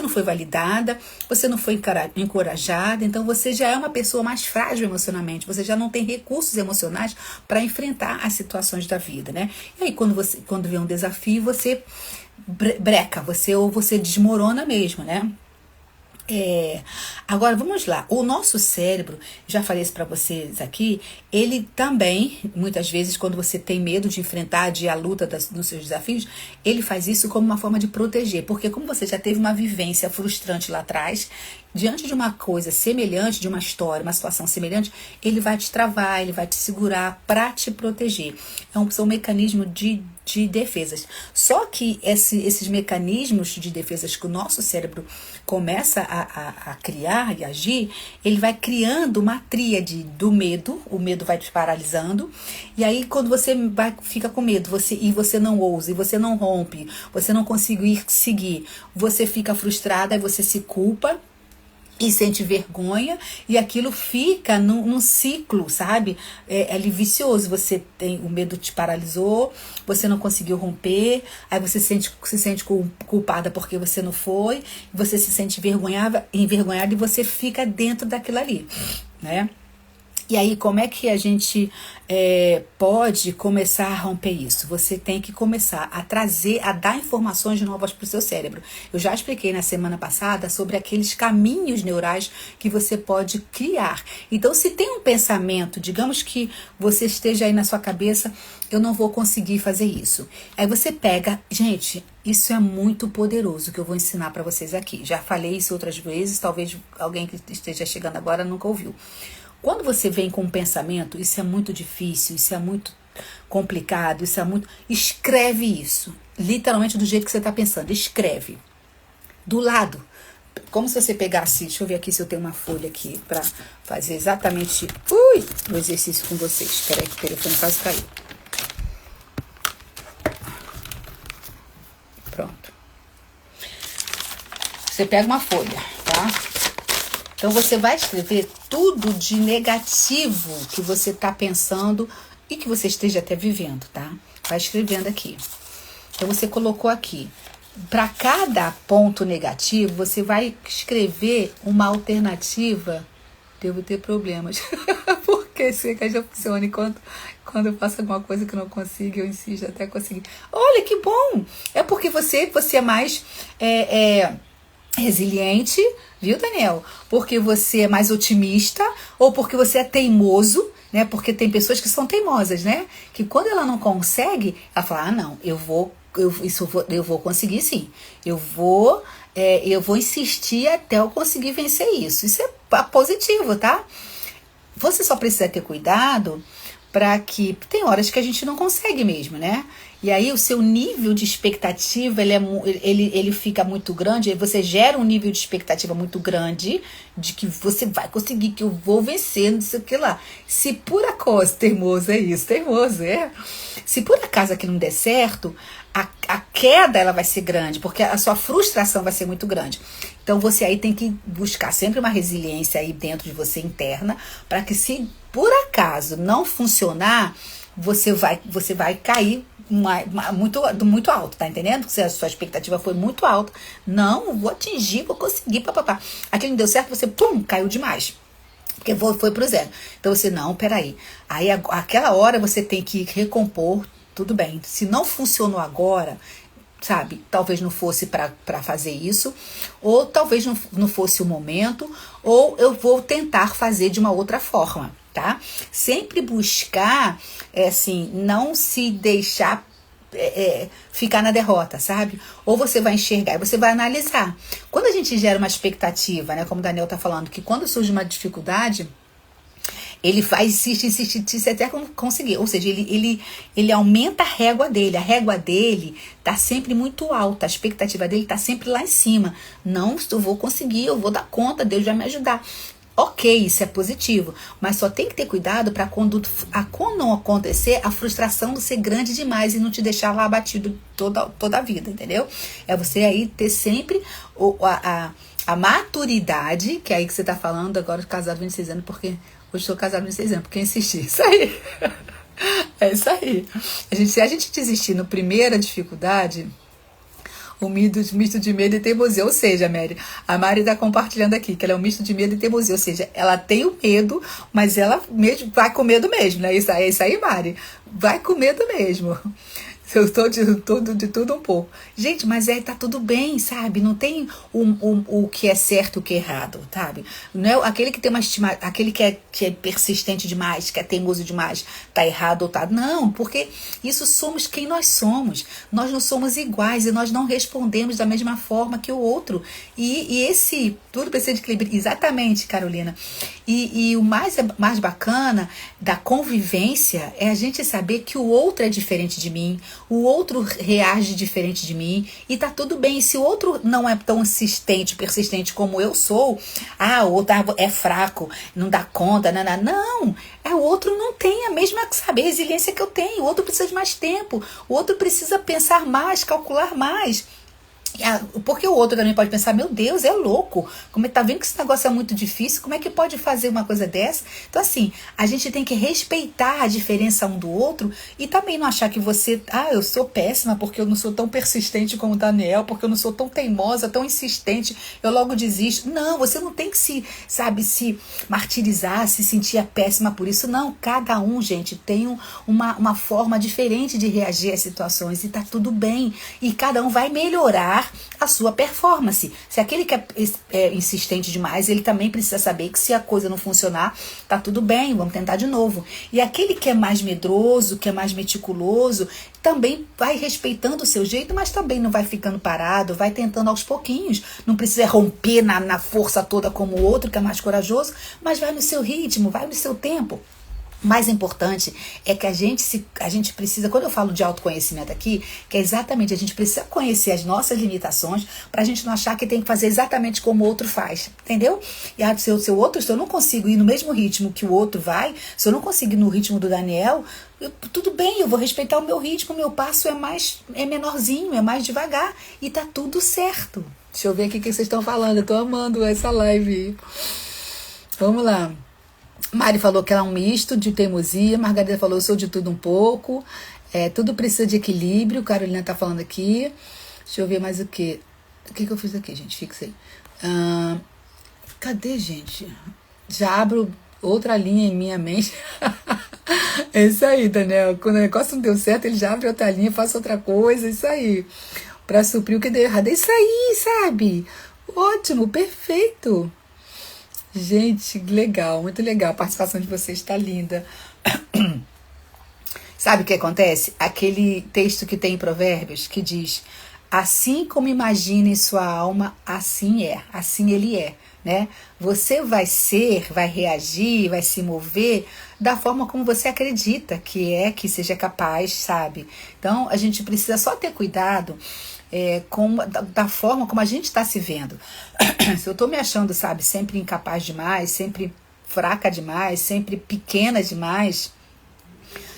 não foi validada, você não foi encorajada, então você já é uma pessoa mais frágil emocionalmente, você já não tem recursos emocionais para enfrentar as situações da vida, né? E aí, quando vem um desafio, você breca, você desmorona mesmo, né? Agora vamos lá, o nosso cérebro, já falei isso para vocês aqui, ele também, muitas vezes, quando você tem medo de enfrentar a luta dos seus desafios, ele faz isso como uma forma de proteger, porque como você já teve uma vivência frustrante lá atrás, diante de uma coisa semelhante, de uma história, uma situação semelhante, ele vai te travar, ele vai te segurar para te proteger. São um mecanismo de defesas. Só que esses mecanismos de defesas que o nosso cérebro começa a criar e agir, ele vai criando uma tríade do medo, o medo vai te paralisando, e aí quando você fica com medo, você não ousa, e você não rompe, você não consegue seguir, você fica frustrada, aí você se culpa, e sente vergonha, e aquilo fica num ciclo, sabe? É vicioso. Você tem, o medo te paralisou, você não conseguiu romper, aí você se sente culpada porque você não foi, você se sente envergonhada e você fica dentro daquilo ali, né? E aí, como é que a gente pode começar a romper isso? Você tem que começar a dar informações novas para o seu cérebro. Eu já expliquei na semana passada sobre aqueles caminhos neurais que você pode criar. Então, se tem um pensamento, digamos que você esteja aí na sua cabeça, eu não vou conseguir fazer isso. Aí você pega, gente, isso é muito poderoso que eu vou ensinar para vocês aqui. Já falei isso outras vezes, talvez alguém que esteja chegando agora nunca ouviu. Quando você vem com um pensamento, isso é muito difícil, isso é muito complicado, escreve isso. Literalmente do jeito que você está pensando, escreve. Do lado, como se você pegasse, deixa eu ver aqui se eu tenho uma folha aqui pra fazer exatamente o exercício com vocês. Espera aí que o telefone quase caiu. Pronto. Você pega uma folha, tá? Então você vai escrever tudo de negativo que você tá pensando e que você esteja até vivendo, tá? Vai escrevendo aqui. Então você colocou aqui. Para cada ponto negativo, você vai escrever uma alternativa. Devo ter problemas. Porque isso que já funciona. Quando eu faço alguma coisa que eu não consigo, eu insisto até conseguir. Olha que bom! É porque você é mais resiliente, viu, Daniel? Porque você é mais otimista ou porque você é teimoso, né? Porque tem pessoas que são teimosas, né? Que quando ela não consegue, ela fala, ah, não, eu vou conseguir sim. Eu vou insistir até eu conseguir vencer isso. Isso é positivo, tá? Você só precisa ter cuidado para que... Tem horas que a gente não consegue mesmo, né? E aí o seu nível de expectativa, ele fica muito grande, aí você gera um nível de expectativa muito grande de que você vai conseguir, que eu vou vencer, não sei o que lá. Se por acaso, teimoso é isso, teimoso, é. Se por acaso aqui não der certo, a queda ela vai ser grande, porque a sua frustração vai ser muito grande. Então você aí tem que buscar sempre uma resiliência aí dentro de você interna, para que se por acaso não funcionar, você vai cair muito alto, tá entendendo? Se a sua expectativa foi muito alta, não, vou atingir, vou conseguir, papapá. Aquilo não deu certo, você, pum, caiu demais. Porque foi pro zero. Então você, não, peraí. Aí aquela hora você tem que recompor, tudo bem. Se não funcionou agora, sabe, talvez não fosse para fazer isso, ou talvez não fosse o momento, ou eu vou tentar fazer de uma outra forma, tá? Sempre buscar, assim, não se deixar ficar na derrota, sabe? Ou você vai enxergar e você vai analisar. Quando a gente gera uma expectativa, né, como o Daniel tá falando, que quando surge uma dificuldade, ele faz, insiste até conseguir. Ou seja, ele aumenta a régua dele. A régua dele tá sempre muito alta. A expectativa dele tá sempre lá em cima. Não, eu vou conseguir, eu vou dar conta, Deus vai me ajudar. Ok, isso é positivo. Mas só tem que ter cuidado para quando não acontecer, a frustração não ser grande demais e não te deixar lá abatido toda a vida, entendeu? É você aí ter sempre a maturidade, que é aí que você tá falando agora, casado 26 anos, porque... Hoje estou casada há 26 anos, porque eu insisti. Isso aí. É isso aí. Se a gente desistir na primeira dificuldade, o misto de medo e teimosia. Ou seja, a Mari está compartilhando aqui que ela é um misto de medo e teimosia. Ou seja, ela tem o medo, mas ela mesmo vai com medo mesmo, né? É isso aí, Mari. Vai com medo mesmo. Eu estou de tudo um pouco. Gente, mas tá tudo bem, sabe? Não tem o que é certo e o que é errado, sabe? Não é aquele que tem uma estima, aquele que é persistente demais, que é teimoso demais, tá errado ou tá... Não, porque isso somos quem nós somos. Nós não somos iguais e nós não respondemos da mesma forma que o outro. E esse... Tudo precisa de equilíbrio. Exatamente, Carolina. E o mais bacana da convivência é a gente saber que o outro é diferente de mim, o outro reage diferente de mim e tá tudo bem. Se o outro não é tão insistente, persistente como eu sou, o outro é fraco, não dá conta, não. O outro não tem a mesma, sabe, resiliência que eu tenho. O outro precisa de mais tempo, o outro precisa pensar mais, calcular mais. Porque o outro também pode pensar, meu Deus, é louco, como tá vendo que esse negócio é muito difícil, como é que pode fazer uma coisa dessa? Então assim, a gente tem que respeitar a diferença um do outro e também não achar que você, eu sou péssima porque eu não sou tão persistente como o Daniel, porque eu não sou tão teimosa, tão insistente, eu logo desisto. Não, você não tem que se martirizar, se sentir péssima por isso, não. Cada um, gente, tem uma forma diferente de reagir às situações e tá tudo bem, e cada um vai melhorar a sua performance. Se aquele que é insistente demais, ele também precisa saber que se a coisa não funcionar, tá tudo bem, vamos tentar de novo. E aquele que é mais medroso, que é mais meticuloso, também vai respeitando o seu jeito, mas também não vai ficando parado, vai tentando aos pouquinhos. Não precisa romper na força toda como o outro, que é mais corajoso, mas vai no seu ritmo, vai no seu tempo. Mais importante é que a gente precisa, quando eu falo de autoconhecimento aqui, que é exatamente, a gente precisa conhecer as nossas limitações pra gente não achar que tem que fazer exatamente como o outro faz, entendeu? E se eu não consigo ir no mesmo ritmo que o outro vai, se eu não consigo ir no ritmo do Daniel, tudo bem, eu vou respeitar o meu ritmo, o meu passo é menorzinho, é mais devagar e tá tudo certo. Deixa eu ver aqui o que vocês estão falando, eu tô amando essa live. Vamos lá. Mari falou que ela é um misto de teimosia. Margarida falou, eu sou de tudo um pouco. Tudo precisa de equilíbrio. Carolina tá falando aqui. Deixa eu ver mais o que. O que eu fiz aqui, gente? Fixei. Cadê, gente? Já abro outra linha em minha mente. É isso aí, Daniel. Quando o negócio não deu certo, ele já abre outra linha, faz outra coisa. Isso aí. Pra suprir o que deu errado. É isso aí, sabe? Ótimo, perfeito. Gente, legal, muito legal. A participação de vocês está linda. Sabe o que acontece? Aquele texto que tem em Provérbios que diz: assim como imagina em sua alma, assim é, assim ele é, né? Você vai reagir, vai se mover da forma como você acredita que seja capaz, sabe? Então, a gente precisa só ter cuidado da forma como a gente está se vendo. Se eu estou me achando, sabe, sempre incapaz demais, sempre fraca demais, sempre pequena demais,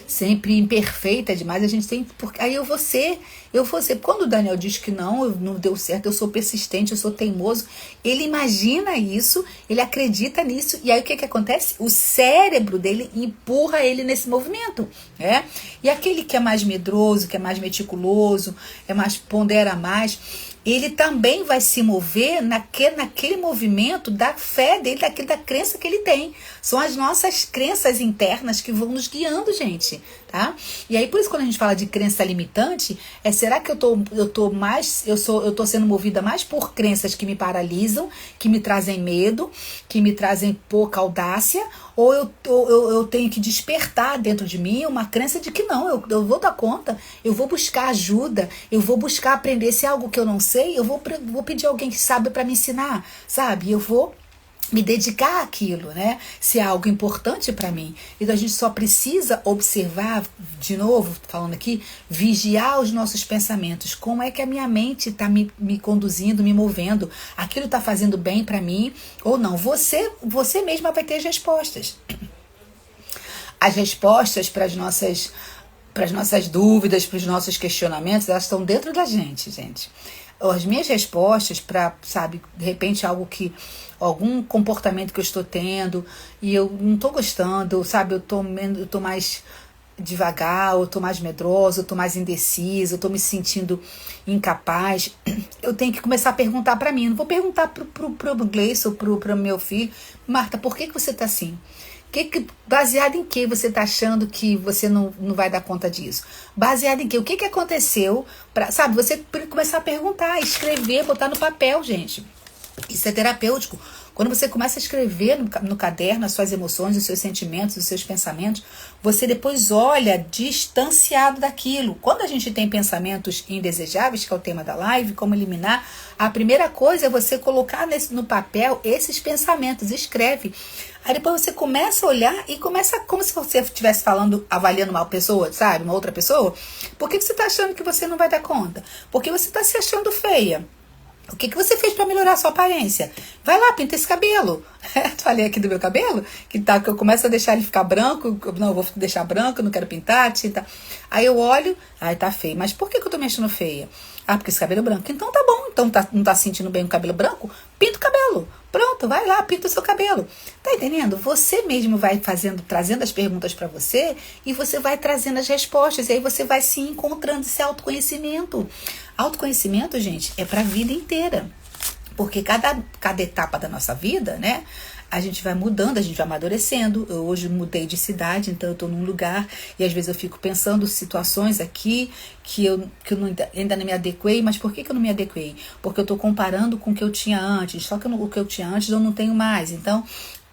sempre imperfeita demais, a gente tem, porque aí eu vou ser, quando o Daniel diz que não deu certo, eu sou persistente, eu sou teimoso, ele imagina isso, ele acredita nisso, e aí o que acontece? O cérebro dele empurra ele nesse movimento, né? E aquele que é mais medroso, que é mais meticuloso, pondera mais, ele também vai se mover naquele movimento da fé dele, da crença que ele tem. São as nossas crenças internas que vão nos guiando, gente, tá? E aí, por isso, quando a gente fala de crença limitante, será que eu tô sendo movida mais por crenças que me paralisam, que me trazem medo, que me trazem pouca audácia, ou eu tenho que despertar dentro de mim uma crença de que não, eu vou dar conta, eu vou buscar ajuda, eu vou buscar aprender. Se é algo que eu não sei, eu vou pedir alguém que sabe para me ensinar, sabe? Eu vou me dedicar àquilo, né? Se é algo importante para mim. Então a gente só precisa observar, de novo, falando aqui, vigiar os nossos pensamentos. Como é que a minha mente está me conduzindo, me movendo? Aquilo está fazendo bem para mim ou não? Você mesma vai ter as respostas. As respostas para as nossas dúvidas, para os nossos questionamentos, elas estão dentro da gente. As minhas respostas para, sabe, de repente algum comportamento que eu estou tendo e eu não estou gostando, sabe, eu tô mais devagar, eu tô mais medrosa, eu tô mais indecisa, eu tô me sentindo incapaz, eu tenho que começar a perguntar para mim. Eu não vou perguntar pro Gleice ou pro meu filho: Marta, por que você tá assim? Baseado em que você está achando que você não vai dar conta disso? Baseado em que? O que aconteceu? Sabe, você começar a perguntar, escrever, botar no papel, gente. Isso é terapêutico. Quando você começa a escrever no caderno as suas emoções, os seus sentimentos, os seus pensamentos, você depois olha distanciado daquilo. Quando a gente tem pensamentos indesejáveis, que é o tema da live, como eliminar, a primeira coisa é você colocar no papel esses pensamentos, escreve. Aí depois você começa a olhar e começa como se você estivesse falando, avaliando uma pessoa, sabe? Uma outra pessoa. Por que você está achando que você não vai dar conta? Porque você está se achando feia. O que você fez para melhorar a sua aparência? Vai lá, pinta esse cabelo. Falei aqui do meu cabelo, que eu começo a deixar ele ficar branco. Não, eu vou deixar branco, não quero pintar, tinta. Aí eu olho, tá feio. Mas por que eu tô me achando feia? Porque esse cabelo é branco. Então tá bom, então não tá sentindo bem o cabelo branco? Pinta o cabelo. Pronto, vai lá, pinta o seu cabelo. Tá entendendo? Você mesmo vai trazendo as perguntas para você e você vai trazendo as respostas. E aí você vai se encontrando esse autoconhecimento. Autoconhecimento, gente, é pra vida inteira. Porque cada etapa da nossa vida, né? A gente vai mudando, a gente vai amadurecendo. Eu hoje mudei de cidade, então eu tô num lugar e às vezes eu fico pensando situações aqui que eu ainda não me adequei. Mas por que eu não me adequei? Porque eu tô comparando com o que eu tinha antes. Só que o que eu tinha antes eu não tenho mais. Então,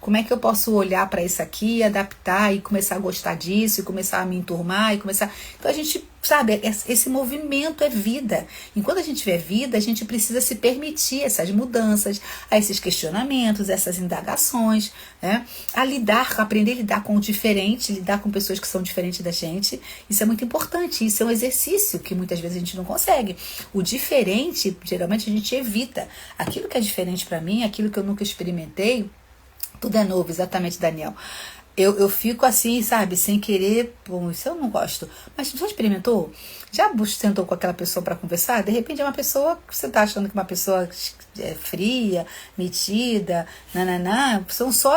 Como é que eu posso olhar para isso aqui, adaptar e começar a gostar disso, e começar a me enturmar, e começar... Então a gente, sabe, esse movimento é vida. Enquanto a gente tiver vida, a gente precisa se permitir essas mudanças, a esses questionamentos, essas indagações, né? Aprender a lidar com o diferente, lidar com pessoas que são diferentes da gente. Isso é muito importante, isso é um exercício que muitas vezes a gente não consegue. O diferente, geralmente a gente evita. Aquilo que é diferente para mim, aquilo que eu nunca experimentei, tudo é novo, exatamente, Daniel. Eu fico assim, sabe, sem querer, bom, isso eu não gosto. Mas já experimentou? Já sentou com aquela pessoa para conversar? De repente é uma pessoa que você tá achando que é uma pessoa fria, metida, nananá,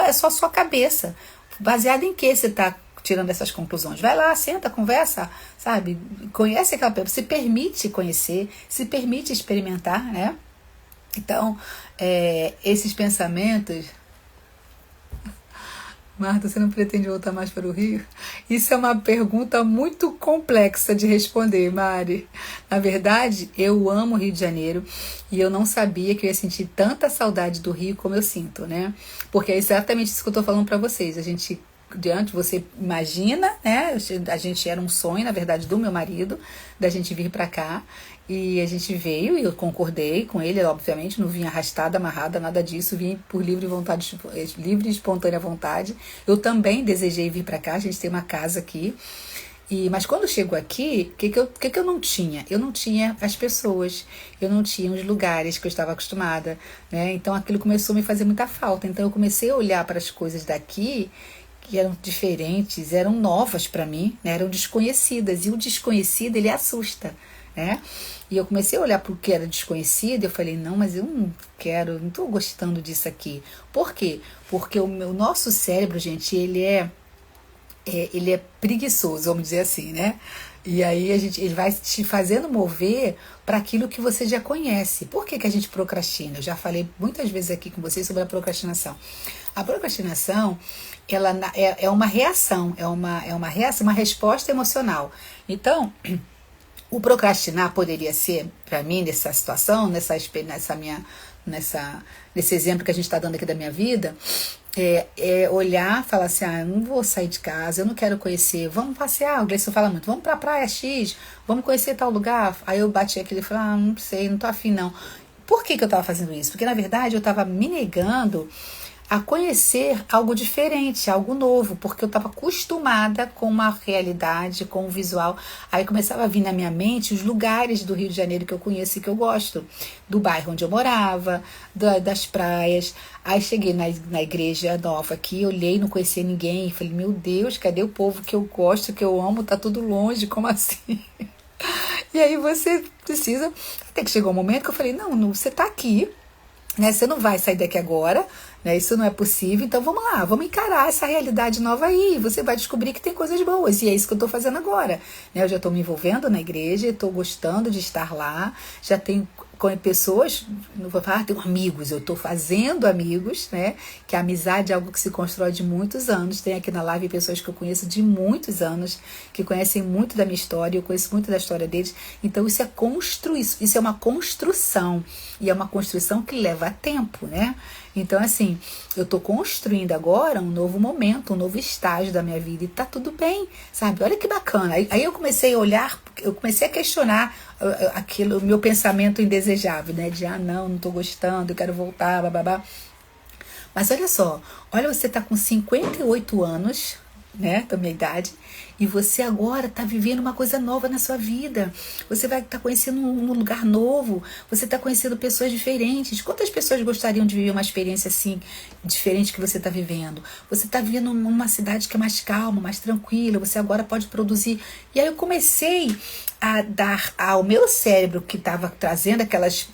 é só sua cabeça. Baseado em que você tá tirando essas conclusões? Vai lá, senta, conversa, sabe? Conhece aquela pessoa, se permite conhecer, se permite experimentar, né? Então, esses pensamentos... Marta, você não pretende voltar mais para o Rio? Isso é uma pergunta muito complexa de responder, Mari. Na verdade, eu amo o Rio de Janeiro e eu não sabia que eu ia sentir tanta saudade do Rio como eu sinto, né? Porque é exatamente isso que eu tô falando para vocês. Você imagina, né? A gente era um sonho, na verdade, do meu marido, da gente vir para cá. E a gente veio e eu concordei com ele, obviamente, não vim arrastada, amarrada, nada disso, vim por livre e espontânea vontade. Eu também desejei vir para cá, a gente tem uma casa aqui. Mas quando chegou aqui, o que eu não tinha? Eu não tinha as pessoas, eu não tinha os lugares que eu estava acostumada, né? Então aquilo começou a me fazer muita falta. Então eu comecei a olhar para as coisas daqui, que eram diferentes, eram novas para mim, né? Eram desconhecidas. E o desconhecido, ele assusta, né? E eu comecei a olhar para o que era desconhecido e eu falei, não, mas eu não quero, não estou gostando disso aqui. Por quê? Porque o nosso cérebro, gente, ele é preguiçoso, vamos dizer assim, né? E aí ele vai te fazendo mover para aquilo que você já conhece. Por que a gente procrastina? Eu já falei muitas vezes aqui com vocês sobre a procrastinação. A procrastinação, ela é uma reação, uma resposta emocional. Então, o procrastinar poderia ser, para mim, nessa situação, nesse exemplo que a gente está dando aqui da minha vida, olhar, falar assim, eu não vou sair de casa, eu não quero conhecer, vamos passear, o Gleison fala muito, vamos pra praia X, vamos conhecer tal lugar. Aí eu bati aquilo e falei, não sei, não tô afim não. Por que eu estava fazendo isso? Porque na verdade eu estava me negando a conhecer algo diferente, algo novo, porque eu estava acostumada com uma realidade, com um visual. Aí começava a vir na minha mente os lugares do Rio de Janeiro que eu conheço e que eu gosto, do bairro onde eu morava, das praias. Aí cheguei na igreja nova aqui, olhei, não conhecia ninguém, falei, meu Deus, cadê o povo que eu gosto, que eu amo, tá tudo longe, como assim? E aí você precisa, até que chegou um momento que eu falei, não, você tá aqui, né? Você não vai sair daqui agora, né? Isso não é possível, então vamos lá, vamos encarar essa realidade nova aí, você vai descobrir que tem coisas boas, e é isso que eu estou fazendo agora, né? Eu já estou me envolvendo na igreja, estou gostando de estar lá, já tenho pessoas, não vou falar, tenho amigos, eu estou fazendo amigos, né? Que a amizade é algo que se constrói de muitos anos. Tem aqui na live pessoas que eu conheço de muitos anos, que conhecem muito da minha história, eu conheço muito da história deles. Então isso é uma construção, e é uma construção que leva tempo, né? Então, assim, eu tô construindo agora um novo momento, um novo estágio da minha vida, e tá tudo bem, sabe? Olha que bacana. Aí eu comecei a olhar, eu comecei a questionar o meu pensamento indesejável, né? De, não tô gostando, eu quero voltar, bababá. Mas olha só, você tá com 58 anos, né, da minha idade, e você agora está vivendo uma coisa nova na sua vida. Você vai estar conhecendo um lugar novo, você está conhecendo pessoas diferentes. Quantas pessoas gostariam de viver uma experiência assim, diferente que você está vivendo? Você está vivendo numa cidade que é mais calma, mais tranquila, você agora pode produzir. E aí eu comecei a dar ao meu cérebro, que estava trazendo aquelas...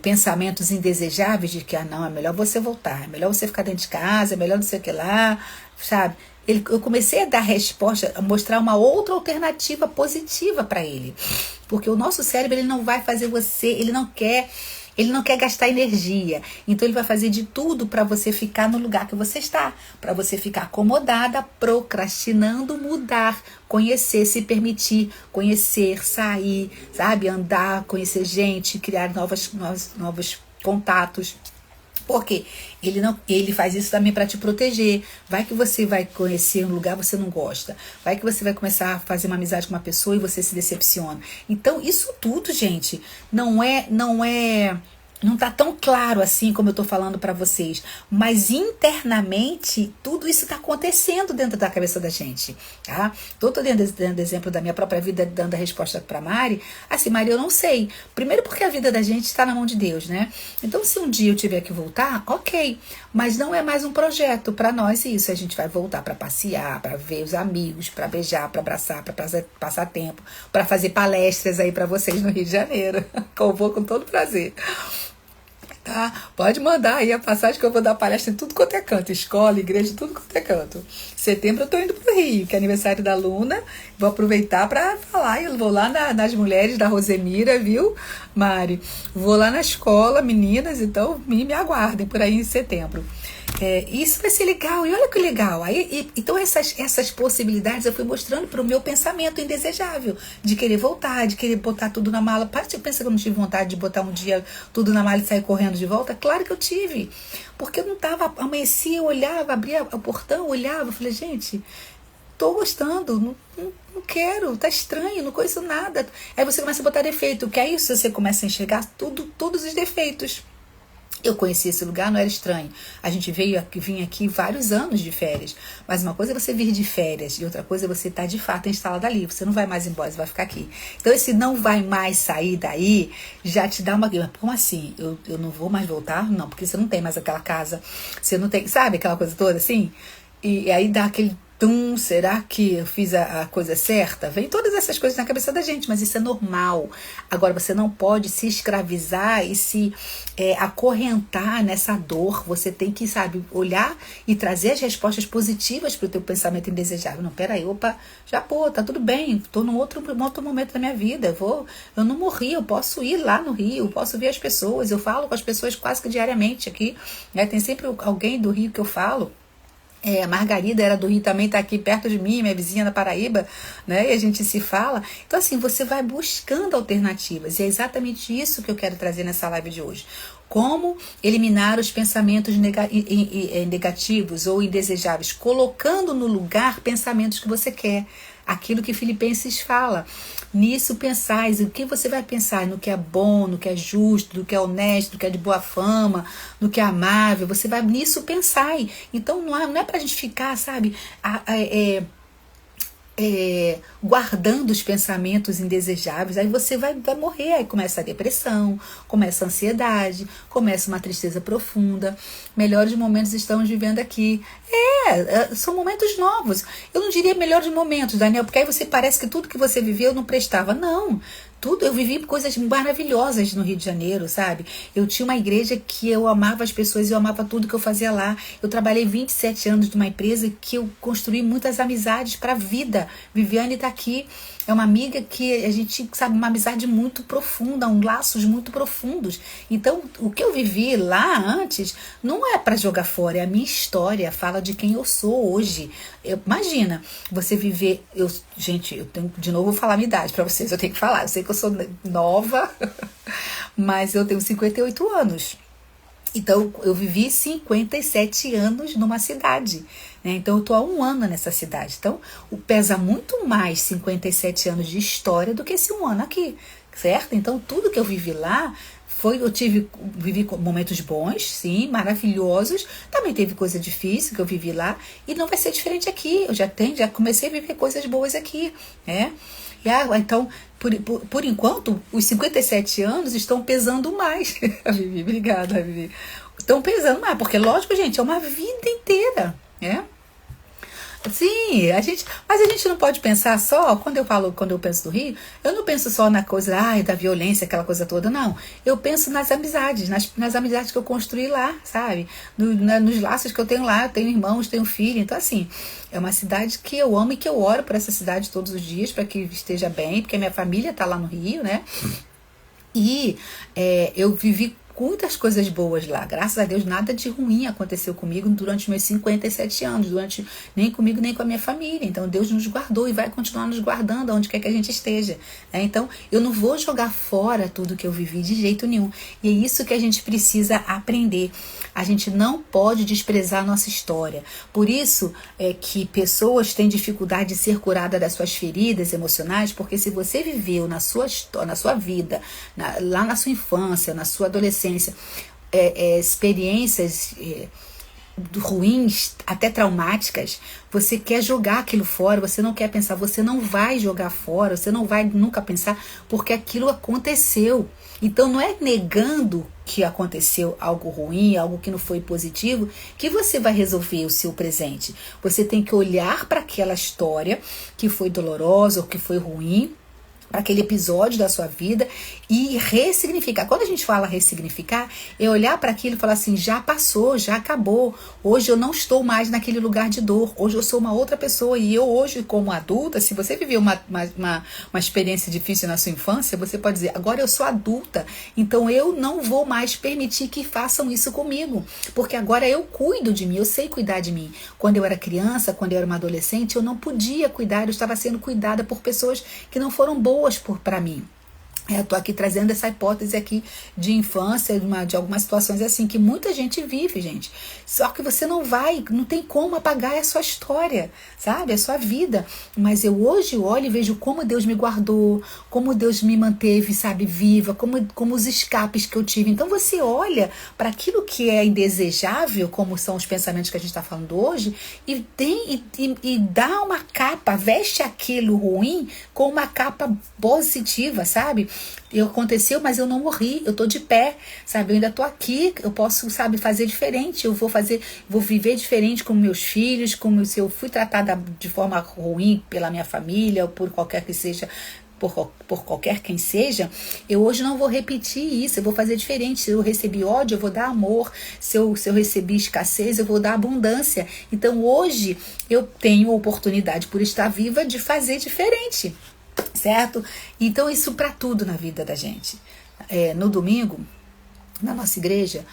pensamentos indesejáveis de que, não, é melhor você voltar, é melhor você ficar dentro de casa, é melhor não sei o que lá, sabe? Eu comecei a dar resposta, a mostrar uma outra alternativa positiva para ele. Porque o nosso cérebro, ele não vai fazer ele não quer gastar energia. Então ele vai fazer de tudo para você ficar no lugar que você está, para você ficar acomodada, procrastinando, mudar, conhecer, se permitir, conhecer, sair, sabe, andar, conhecer gente, criar novos contatos. Porque ele faz isso também para te proteger. Vai que você vai conhecer um lugar que você não gosta. Vai que você vai começar a fazer uma amizade com uma pessoa e você se decepciona. Então, isso tudo, gente, não tá tão claro assim como eu tô falando para vocês, mas internamente tudo isso tá acontecendo dentro da cabeça da gente, tá? Tô dando exemplo da minha própria vida, dando a resposta para Mari. Assim, Mari, eu não sei. Primeiro porque a vida da gente está na mão de Deus, né? Então, se um dia eu tiver que voltar, ok, mas não é mais um projeto para nós isso. A gente vai voltar para passear, para ver os amigos, para beijar, para abraçar, para passar tempo, para fazer palestras aí para vocês no Rio de Janeiro. Eu vou com todo prazer. Tá? Pode mandar aí a passagem que eu vou dar palestra em tudo quanto é canto, escola, igreja, tudo quanto é canto. Setembro eu tô indo pro Rio, que é aniversário da Luna, vou aproveitar para falar, eu vou lá nas mulheres da Rosemira, viu, Mari? Vou lá na escola, meninas, então me aguardem por aí em setembro. Isso vai ser legal, e olha que legal. Então essas possibilidades eu fui mostrando para o meu pensamento indesejável, de querer voltar, de querer botar tudo na mala. Pensa que eu não tive vontade de botar um dia tudo na mala e sair correndo de volta? Claro que eu tive, porque eu não estava, amanhecia, eu olhava, abria o portão, olhava, falei, gente, tô gostando, não quero, tá estranho, não conheço nada. Aí você começa a botar defeito, que é isso, você começa a enxergar todos os defeitos. Eu conheci esse lugar, não era estranho. A gente vinha aqui vários anos de férias. Mas uma coisa é você vir de férias e outra coisa é você estar de fato instalado ali. Você não vai mais embora, você vai ficar aqui. Então esse não vai mais sair daí já te dá uma... Como assim? Eu não vou mais voltar? Não, porque você não tem mais aquela casa. Você não tem... Sabe aquela coisa toda assim? E aí dá aquele... será que eu fiz a coisa certa? Vem todas essas coisas na cabeça da gente, mas isso é normal. Agora, você não pode se escravizar e se acorrentar nessa dor. Você tem que, sabe, olhar e trazer as respostas positivas para o teu pensamento indesejável. Não, peraí, tá tudo bem, tô num outro momento da minha vida. Eu não morri, eu posso ir lá no Rio, eu posso ver as pessoas, eu falo com as pessoas quase que diariamente aqui, né? Tem sempre alguém do Rio que eu falo. A Margarida era do Rio também, tá aqui perto de mim, minha vizinha da Paraíba, né? E a gente se fala. Então, assim, você vai buscando alternativas. E é exatamente isso que eu quero trazer nessa live de hoje. Como eliminar os pensamentos negativos ou indesejáveis, colocando no lugar pensamentos que você quer. Aquilo que Filipenses fala. Nisso pensais, o que você vai pensar? No que é bom, no que é justo, no que é honesto, no que é de boa fama, no que é amável. Você vai nisso pensar. Então não é pra gente ficar, sabe, guardando os pensamentos indesejáveis. Aí você vai morrer. Aí começa a depressão, começa a ansiedade, começa uma tristeza profunda. Melhores momentos estamos vivendo aqui. São momentos novos. Eu não diria melhores momentos, Daniel, porque aí você parece que tudo que você viveu não prestava. Não. Eu vivi coisas maravilhosas no Rio de Janeiro, sabe? Eu tinha uma igreja que eu amava as pessoas, eu amava tudo que eu fazia lá. Eu trabalhei 27 anos numa empresa que eu construí muitas amizades para a vida. Viviane está aqui, é uma amiga que a gente, sabe, uma amizade muito profunda, laços muito profundos. Então, o que eu vivi lá antes não é para jogar fora, é a minha história, fala de quem eu sou hoje. Imagina, você viver... Gente, eu tenho, de novo, vou falar a minha idade para vocês, eu tenho que falar. Eu sei que eu sou nova, mas eu tenho 58 anos. Então, eu vivi 57 anos numa cidade, né? Então, eu estou há 1 ano nessa cidade. Então, pesa muito mais 57 anos de história do que esse 1 ano aqui, certo? Então, tudo que eu vivi lá, vivi momentos bons, sim, maravilhosos. Também teve coisa difícil que eu vivi lá. E não vai ser diferente aqui. Eu já comecei a viver coisas boas aqui, né? Então, por enquanto, os 57 anos estão pesando mais. A Vivi, obrigada, Vivi. Estão pesando mais, porque, lógico, gente, é uma vida inteira, né? Sim, mas a gente não pode pensar só, quando eu penso do Rio, eu não penso só na coisa, da violência, aquela coisa toda, não. Eu penso nas amizades, nas amizades que eu construí lá, sabe? Nos laços que eu tenho lá, eu tenho irmãos, tenho filho, então assim, é uma cidade que eu amo e que eu oro por essa cidade todos os dias, para que esteja bem, porque a minha família tá lá no Rio, né? E eu vivi muitas coisas boas lá. Graças a Deus, nada de ruim aconteceu comigo durante meus 57 anos, nem comigo, nem com a minha família. Então, Deus nos guardou e vai continuar nos guardando onde quer que a gente esteja, né? Então, eu não vou jogar fora tudo que eu vivi de jeito nenhum. E é isso que a gente precisa aprender. A gente não pode desprezar a nossa história. Por isso é que pessoas têm dificuldade de ser curadas das suas feridas emocionais, porque se você viveu na sua vida, lá na sua infância, na sua adolescência, experiências ruins, até traumáticas, você quer jogar aquilo fora, você não quer pensar, você não vai jogar fora, você não vai nunca pensar, porque aquilo aconteceu. Então não é negando que aconteceu algo ruim, algo que não foi positivo, que você vai resolver o seu presente. Você tem que olhar para aquela história que foi dolorosa ou que foi ruim, para aquele episódio da sua vida e ressignificar. Quando a gente fala ressignificar, é olhar para aquilo e falar assim, já passou, já acabou. Hoje eu não estou mais naquele lugar de dor. Hoje eu sou uma outra pessoa. E eu hoje, como adulta, se você viveu uma experiência difícil na sua infância, você pode dizer, agora eu sou adulta, então eu não vou mais permitir que façam isso comigo. Porque agora eu cuido de mim, eu sei cuidar de mim. Quando eu era criança, quando eu era uma adolescente, eu não podia cuidar, eu estava sendo cuidada por pessoas que não foram boas para mim. Eu estou aqui trazendo essa hipótese aqui de infância, de algumas situações assim, que muita gente vive, gente. Só que você não tem como apagar a sua história, sabe? A sua vida. Mas eu hoje olho e vejo como Deus me guardou, como Deus me manteve, sabe, viva, como os escapes que eu tive. Então você olha para aquilo que é indesejável, como são os pensamentos que a gente está falando hoje, e dá uma capa, veste aquilo ruim com uma capa positiva, sabe? Aconteceu, mas eu não morri, eu tô de pé, sabe, eu ainda tô aqui, eu posso, sabe, fazer diferente, eu vou viver diferente com meus filhos, como se eu fui tratada de forma ruim pela minha família, ou por qualquer que seja, por qualquer quem seja, eu hoje não vou repetir isso, eu vou fazer diferente. Se eu recebi ódio, eu vou dar amor. Se eu recebi escassez, eu vou dar abundância. Então hoje eu tenho a oportunidade, por estar viva, de fazer diferente. Certo? Então isso para tudo na vida da gente. No domingo, na nossa igreja,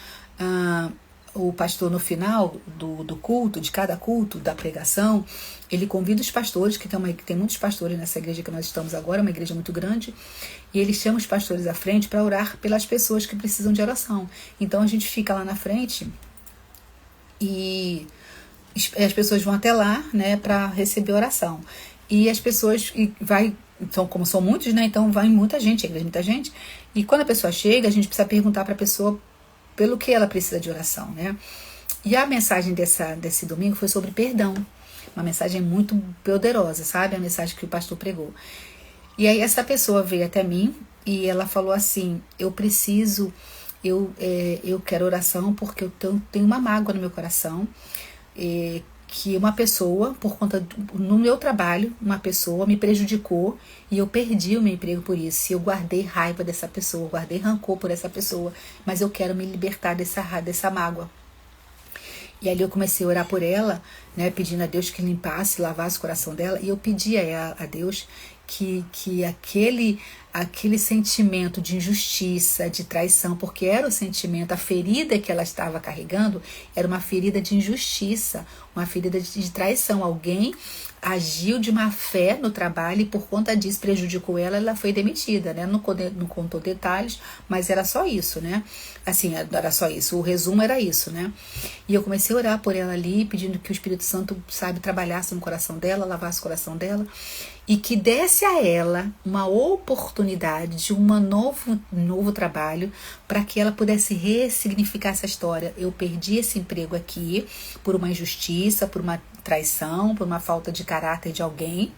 o pastor no final do culto, de cada culto, da pregação, ele convida os pastores, que tem muitos pastores nessa igreja que nós estamos agora, uma igreja muito grande, e ele chama os pastores à frente para orar pelas pessoas que precisam de oração. Então a gente fica lá na frente e as pessoas vão até lá, né, para receber oração. E as pessoas então, como são muitos, né? Então vai muita gente, a igreja muita gente. E quando a pessoa chega, a gente precisa perguntar para a pessoa pelo que ela precisa de oração, né? E a mensagem desse domingo foi sobre perdão. Uma mensagem muito poderosa, sabe? A mensagem que o pastor pregou. E aí essa pessoa veio até mim e ela falou assim, eu quero oração porque eu tenho uma mágoa no meu coração, que uma pessoa, no meu trabalho, uma pessoa me prejudicou e eu perdi o meu emprego por isso. E eu guardei raiva dessa pessoa, guardei rancor por essa pessoa, mas eu quero me libertar dessa mágoa. E ali eu comecei a orar por ela, né, pedindo a Deus que limpasse, lavasse o coração dela, e eu pedi a Deus que aquele sentimento de injustiça, de traição, porque era o sentimento, a ferida que ela estava carregando era uma ferida de injustiça, uma ferida de traição. Alguém agiu de má fé no trabalho e por conta disso prejudicou ela, ela foi demitida, né? Não contou detalhes, mas era só isso, né? Assim, era só isso, o resumo era isso, né? E eu comecei a orar por ela ali, pedindo que o Espírito Santo, sabe, trabalhasse no coração dela, lavasse o coração dela, e que desse a ela uma oportunidade de um novo trabalho para que ela pudesse ressignificar essa história. Eu perdi esse emprego aqui por uma injustiça, por uma traição, por uma falta de caráter de alguém,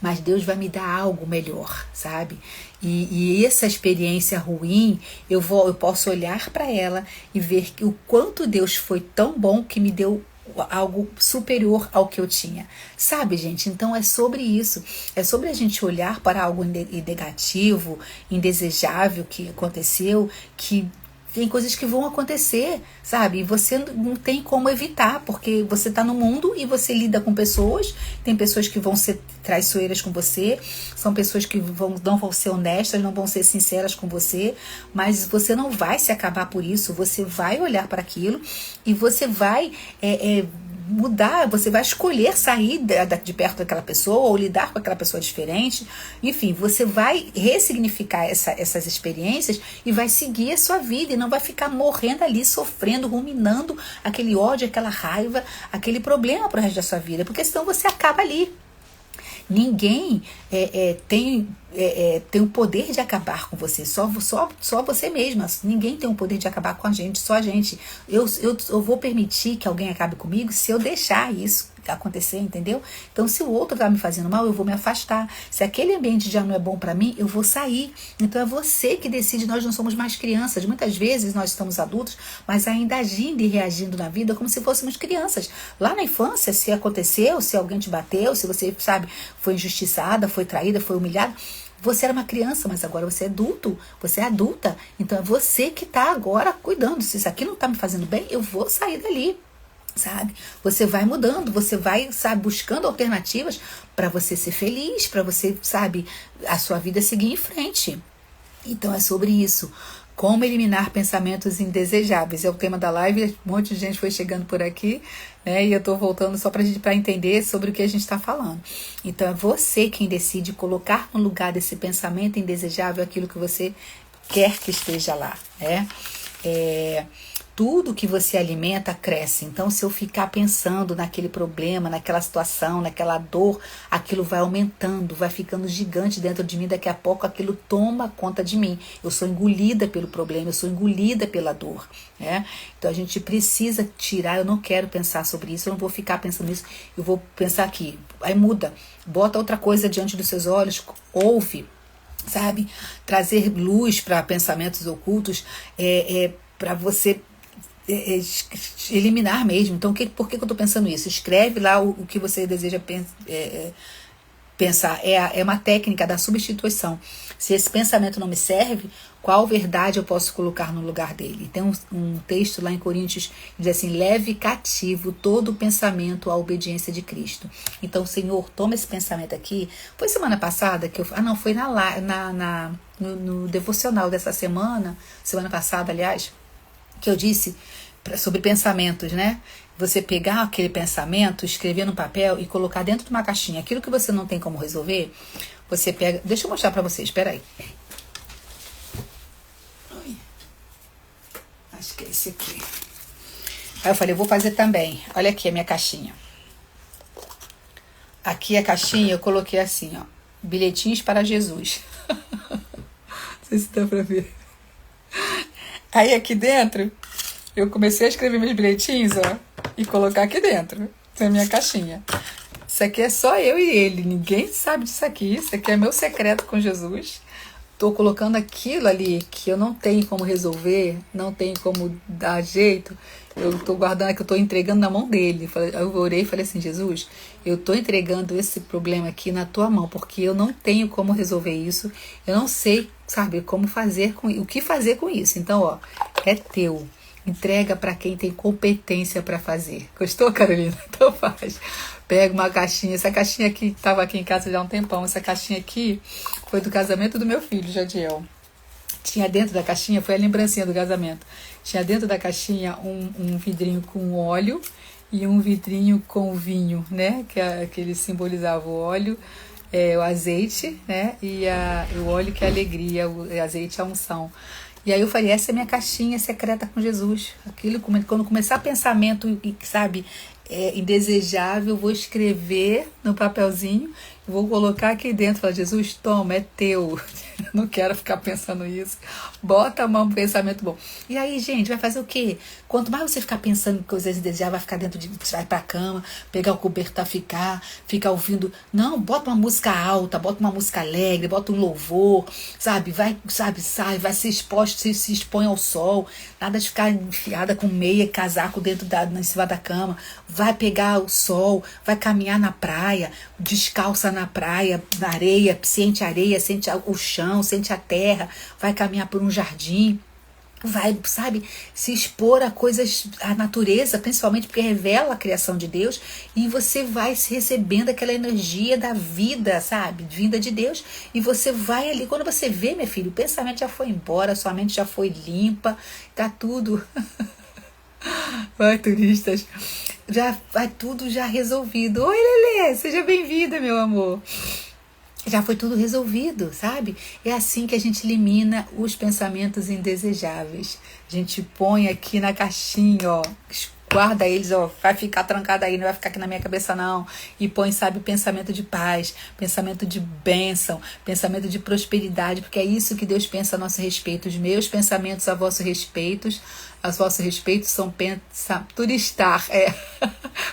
mas Deus vai me dar algo melhor, sabe? E essa experiência ruim, eu posso olhar para ela e ver o quanto Deus foi tão bom que me deu algo superior ao que eu tinha, sabe, gente? Então é sobre isso, é sobre a gente olhar para algo negativo, indesejável que aconteceu, que tem coisas que vão acontecer, sabe? E você não tem como evitar, porque você está no mundo e você lida com pessoas. Tem pessoas que vão ser traiçoeiras com você, são pessoas que não vão ser honestas, não vão ser sinceras com você, mas você não vai se acabar por isso. Você vai olhar para aquilo e você vai mudar, você vai escolher sair de perto daquela pessoa ou lidar com aquela pessoa diferente. Enfim, você vai ressignificar essas experiências e vai seguir a sua vida e não vai ficar morrendo ali, sofrendo, ruminando aquele ódio, aquela raiva, aquele problema pro resto da sua vida, porque senão você acaba ali. Ninguém tem o poder de acabar com você, só você mesma. Ninguém tem o poder de acabar com a gente, só a gente. Eu vou permitir que alguém acabe comigo se eu deixar isso acontecer, entendeu? Então, se o outro tá me fazendo mal, eu vou me afastar. Se aquele ambiente já não é bom para mim, eu vou sair. Então, é você que decide. Nós não somos mais crianças. Muitas vezes nós estamos adultos, mas ainda agindo e reagindo na vida como se fôssemos crianças. Lá na infância, se aconteceu, se alguém te bateu, se você, sabe, foi injustiçada, foi traída, foi humilhada, você era uma criança, mas agora você é adulto, você é adulta. Então, é você que está agora cuidando. Se isso aqui não está me fazendo bem, eu vou sair dali. Sabe? Você vai mudando, você vai, sabe, buscando alternativas para você ser feliz, para você, sabe, a sua vida seguir em frente. Então é sobre isso. Como eliminar pensamentos indesejáveis. É o tema da live, um monte de gente foi chegando por aqui, né? E eu tô voltando só para entender sobre o que a gente está falando. Então é você quem decide colocar no lugar desse pensamento indesejável aquilo que você quer que esteja lá, né? Tudo que você alimenta cresce. Então, se eu ficar pensando naquele problema, naquela situação, naquela dor, aquilo vai aumentando, vai ficando gigante dentro de mim. Daqui a pouco aquilo toma conta de mim. Eu sou engolida pelo problema, eu sou engolida pela dor, né? Então, a gente precisa tirar. Eu não quero pensar sobre isso, eu não vou ficar pensando nisso. Eu vou pensar aqui. Aí muda. Bota outra coisa diante dos seus olhos, ouve, sabe? Trazer luz para pensamentos ocultos, para você eliminar mesmo. Então, por que eu estou pensando isso? Escreve lá o que você deseja pensar. É uma técnica da substituição. Se esse pensamento não me serve, qual verdade eu posso colocar no lugar dele? Tem um texto lá em Coríntios que diz assim: leve cativo todo pensamento à obediência de Cristo. Então, Senhor, toma esse pensamento aqui. Foi semana passada que eu... foi no devocional dessa semana passada, aliás, que eu disse sobre pensamentos, né? Você pegar aquele pensamento, escrever no papel e colocar dentro de uma caixinha. Aquilo que você não tem como resolver, você pega... Deixa eu mostrar pra vocês, espera aí. Acho que é esse aqui. Aí eu falei, eu vou fazer também. Olha aqui a minha caixinha. Aqui a caixinha eu coloquei assim, ó. Bilhetinhos para Jesus. Não sei se dá pra ver. Aí aqui dentro... eu comecei a escrever meus bilhetinhos, ó, e colocar aqui dentro, na minha caixinha. Isso aqui é só eu e ele, ninguém sabe disso aqui. Isso aqui é meu secreto com Jesus. Tô colocando aquilo ali que eu não tenho como resolver, não tenho como dar jeito. Eu tô guardando aqui, eu tô entregando na mão dele. Eu orei e falei assim: Jesus, eu tô entregando esse problema aqui na tua mão, porque eu não tenho como resolver isso. Eu não sei, sabe, como fazer o que fazer com isso. Então, ó, é teu. Entrega para quem tem competência para fazer. Gostou, Carolina? Então faz. Pega uma caixinha. Essa caixinha aqui estava aqui em casa já há um tempão. Essa caixinha aqui foi do casamento do meu filho, Jadiel. Tinha dentro da caixinha, foi a lembrancinha do casamento. Tinha dentro da caixinha um vidrinho com óleo e um vidrinho com vinho, né? Que ele simbolizava o óleo, o azeite, né? E o óleo que é a alegria, o azeite é a unção. E aí eu falei, essa é a minha caixinha secreta com Jesus. Aquilo, quando começar pensamento, sabe, indesejável, eu vou escrever no papelzinho, vou colocar aqui dentro, falar, Jesus, toma, é teu. Não quero ficar pensando isso. Bota a mão no pensamento bom. E aí, gente, vai fazer o quê? Quanto mais você ficar pensando em coisas indesejáveis, vai ficar vai pra cama, pegar o cobertor, ficar ouvindo. Não, bota uma música alta, bota uma música alegre, bota um louvor, sabe? Sai, vai se exposto, se expõe ao sol. Nada de ficar enfiada com meia e casaco em cima da cama. Vai pegar o sol, vai caminhar na praia, descalça na praia, na areia, sente o chão, sente a terra, vai caminhar por um jardim, vai, sabe, se expor a coisas, a natureza, principalmente porque revela a criação de Deus, e você vai se recebendo aquela energia da vida, sabe, vinda de Deus, e você vai ali, quando você vê, minha filha, o pensamento já foi embora, sua mente já foi limpa, tá tudo, vai, turistas, já vai tudo já resolvido. Oi, Lelê, seja bem-vinda, meu amor. Já foi tudo resolvido, sabe? É assim que a gente elimina os pensamentos indesejáveis. A gente põe aqui na caixinha, ó, guarda eles, ó, vai ficar trancado aí, não vai ficar aqui na minha cabeça não. E põe, sabe, pensamento de paz, pensamento de bênção, pensamento de prosperidade, porque é isso que Deus pensa a nosso respeito. Os meus pensamentos a vosso respeito, aos vossos respeitos são turistar. É.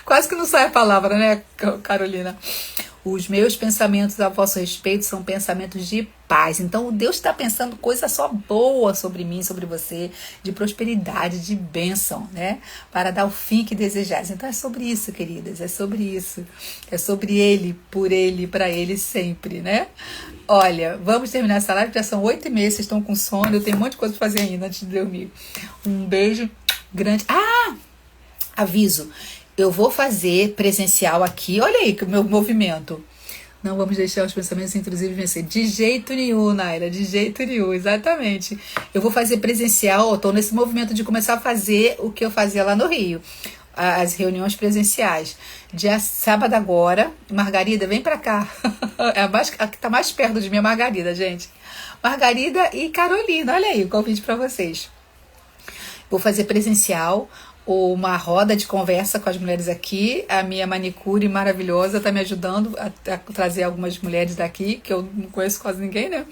Quase que não sai a palavra, né, Carolina? Os meus pensamentos a vosso respeito são pensamentos de paz. Então, Deus está pensando coisa só boa sobre mim, sobre você, de prosperidade, de bênção, né? Para dar o fim que desejares. Então, é sobre isso, queridas, é sobre isso. É sobre Ele, por Ele, para Ele sempre, né? Olha, vamos terminar essa live, já são 8h30, vocês estão com sono, eu tenho um monte de coisa para fazer ainda antes de dormir. Um beijo grande. Ah! Aviso. Eu vou fazer presencial aqui. Olha aí que o meu movimento. Não vamos deixar os pensamentos intrusivos vencer. De jeito nenhum, Naira. De jeito nenhum, exatamente. Eu vou fazer presencial. Estou nesse movimento de começar a fazer o que eu fazia lá no Rio. As reuniões presenciais. Dia sábado agora. Margarida, vem pra cá. É a que tá mais perto de mim é Margarida, gente. Margarida e Carolina. Olha aí o convite para vocês. Vou fazer presencial. Uma roda de conversa com as mulheres aqui. A minha manicure maravilhosa está me ajudando a trazer algumas mulheres daqui, que eu não conheço quase ninguém, né?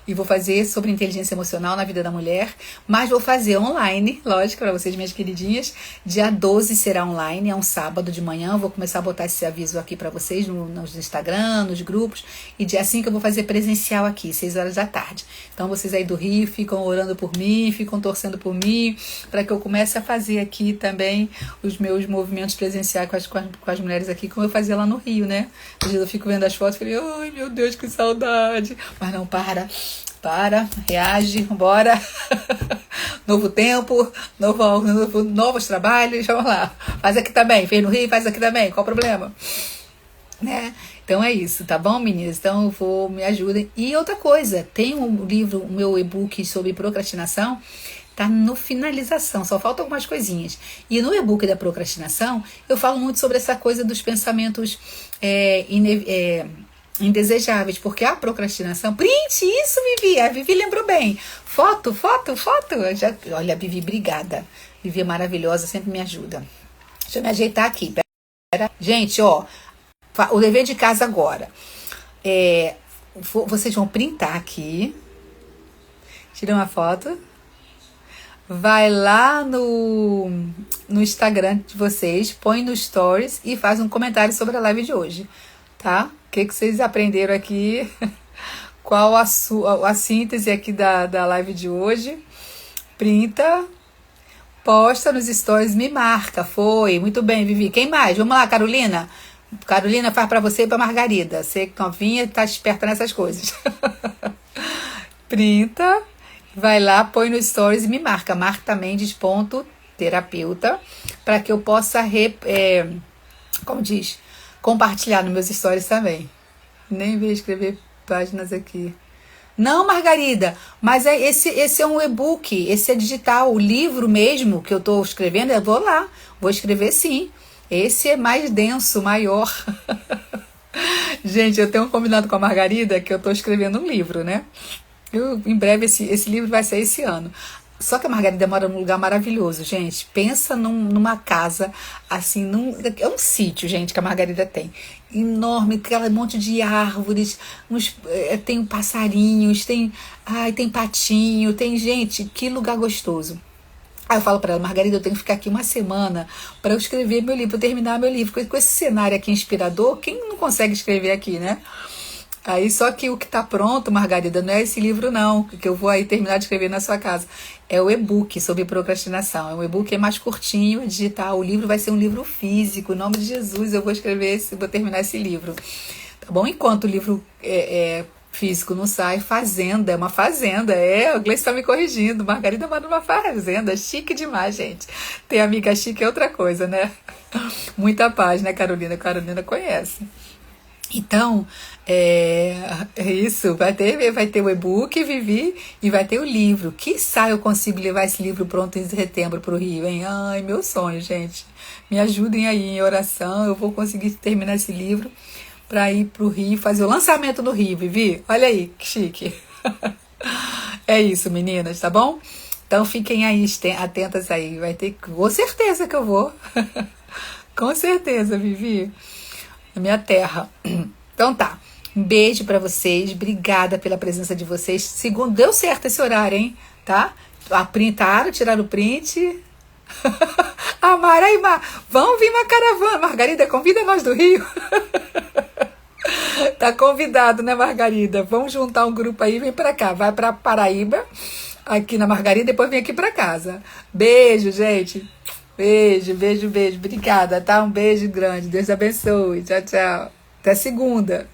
E vou fazer sobre inteligência emocional na vida da mulher, mas vou fazer online, lógico, para vocês, minhas queridinhas. Dia 12 será online, é um sábado de manhã. Vou começar a botar esse aviso aqui para vocês nos Instagram, nos grupos. E dia 5 eu vou fazer presencial aqui, 6 horas da tarde. Então vocês aí do Rio ficam orando por mim, ficam torcendo por mim, para que eu comece a fazer aqui também os meus movimentos presenciais com as mulheres aqui, como eu fazia lá no Rio, né? Às vezes eu fico vendo as fotos e falei, ai meu Deus, que saudade. Mas não, reage, bora. Novo tempo, novos trabalhos, vamos lá. Faz aqui também, fez no Rio, faz aqui também, qual o problema? Né? Então é isso, tá bom, meninas? Então me ajudem. E outra coisa, tem um livro, o meu e-book sobre procrastinação, tá no finalização, só faltam algumas coisinhas. E no e-book da procrastinação, eu falo muito sobre essa coisa dos pensamentos indesejáveis, porque a procrastinação... Print, isso, Vivi! A Vivi lembrou bem. Foto. Olha, Vivi, obrigada. Vivi é maravilhosa, sempre me ajuda. Deixa eu me ajeitar aqui. Pera. Gente, ó, o dever de casa agora. Vocês vão printar aqui. Tira uma foto. Vai lá no Instagram de vocês, põe no Stories e faz um comentário sobre a live de hoje. Tá? O que vocês aprenderam aqui? Qual a síntese aqui da live de hoje? Printa, posta nos stories, me marca. Foi, muito bem, Vivi. Quem mais? Vamos lá, Carolina. Carolina faz pra você e pra Margarida. Você que novinha, tá esperta nessas coisas. Printa, vai lá, põe no stories e me marca. Marta Mendes.terapeuta, para que eu possa como diz, compartilhar nos meus stories também. Nem veio escrever páginas aqui. Não, Margarida, mas esse é um e-book, esse é digital. O livro mesmo que eu estou escrevendo, eu vou lá, vou escrever sim. Esse é mais denso, maior. Gente, eu tenho um combinado com a Margarida que eu estou escrevendo um livro, né? Em breve esse livro vai sair esse ano. Só que a Margarida mora num lugar maravilhoso, gente. Pensa numa casa, assim, é um sítio, gente, que a Margarida tem. Enorme, aquele monte de árvores, tem passarinhos, tem patinho, tem, gente, que lugar gostoso. Aí eu falo pra ela, Margarida, eu tenho que ficar aqui uma semana para eu escrever meu livro, terminar meu livro. Com esse cenário aqui inspirador, quem não consegue escrever aqui, né? Aí, só que o que tá pronto, Margarida, não é esse livro não, que eu vou aí terminar de escrever na sua casa. É o e-book sobre procrastinação. O e-book é mais curtinho, é digital. O livro vai ser um livro físico. Em nome de Jesus, eu vou terminar esse livro. Tá bom? Enquanto o livro Físico não sai, fazenda, é uma fazenda. O Gleice está me corrigindo. Margarida mora numa fazenda, chique demais, gente. Ter amiga chique é outra coisa, né? Muita paz, né, Carolina? Carolina conhece. Então, é isso, vai ter o e-book, Vivi, e vai ter o livro. Quiçá eu consigo levar esse livro pronto em setembro para o Rio, hein? Ai, meu sonho, gente. Me ajudem aí em oração, eu vou conseguir terminar esse livro para ir para o Rio, fazer o lançamento no Rio, Vivi. Olha aí, que chique. É isso, meninas, tá bom? Então fiquem aí atentas aí, vai ter, com certeza que eu vou. Com certeza, Vivi. Na minha terra. Então tá. Um beijo pra vocês. Obrigada pela presença de vocês. Segundo, deu certo esse horário, hein? Tá? Printaram, tiraram o print. A Mara e vão vir uma caravana. Margarida, convida nós do Rio. Tá convidado, né, Margarida? Vamos juntar um grupo aí, vem pra cá. Vai pra Paraíba, aqui na Margarida, depois vem aqui pra casa. Beijo, gente. Beijo, beijo, beijo. Obrigada, tá? Um beijo grande. Deus abençoe. Tchau, tchau. Até segunda.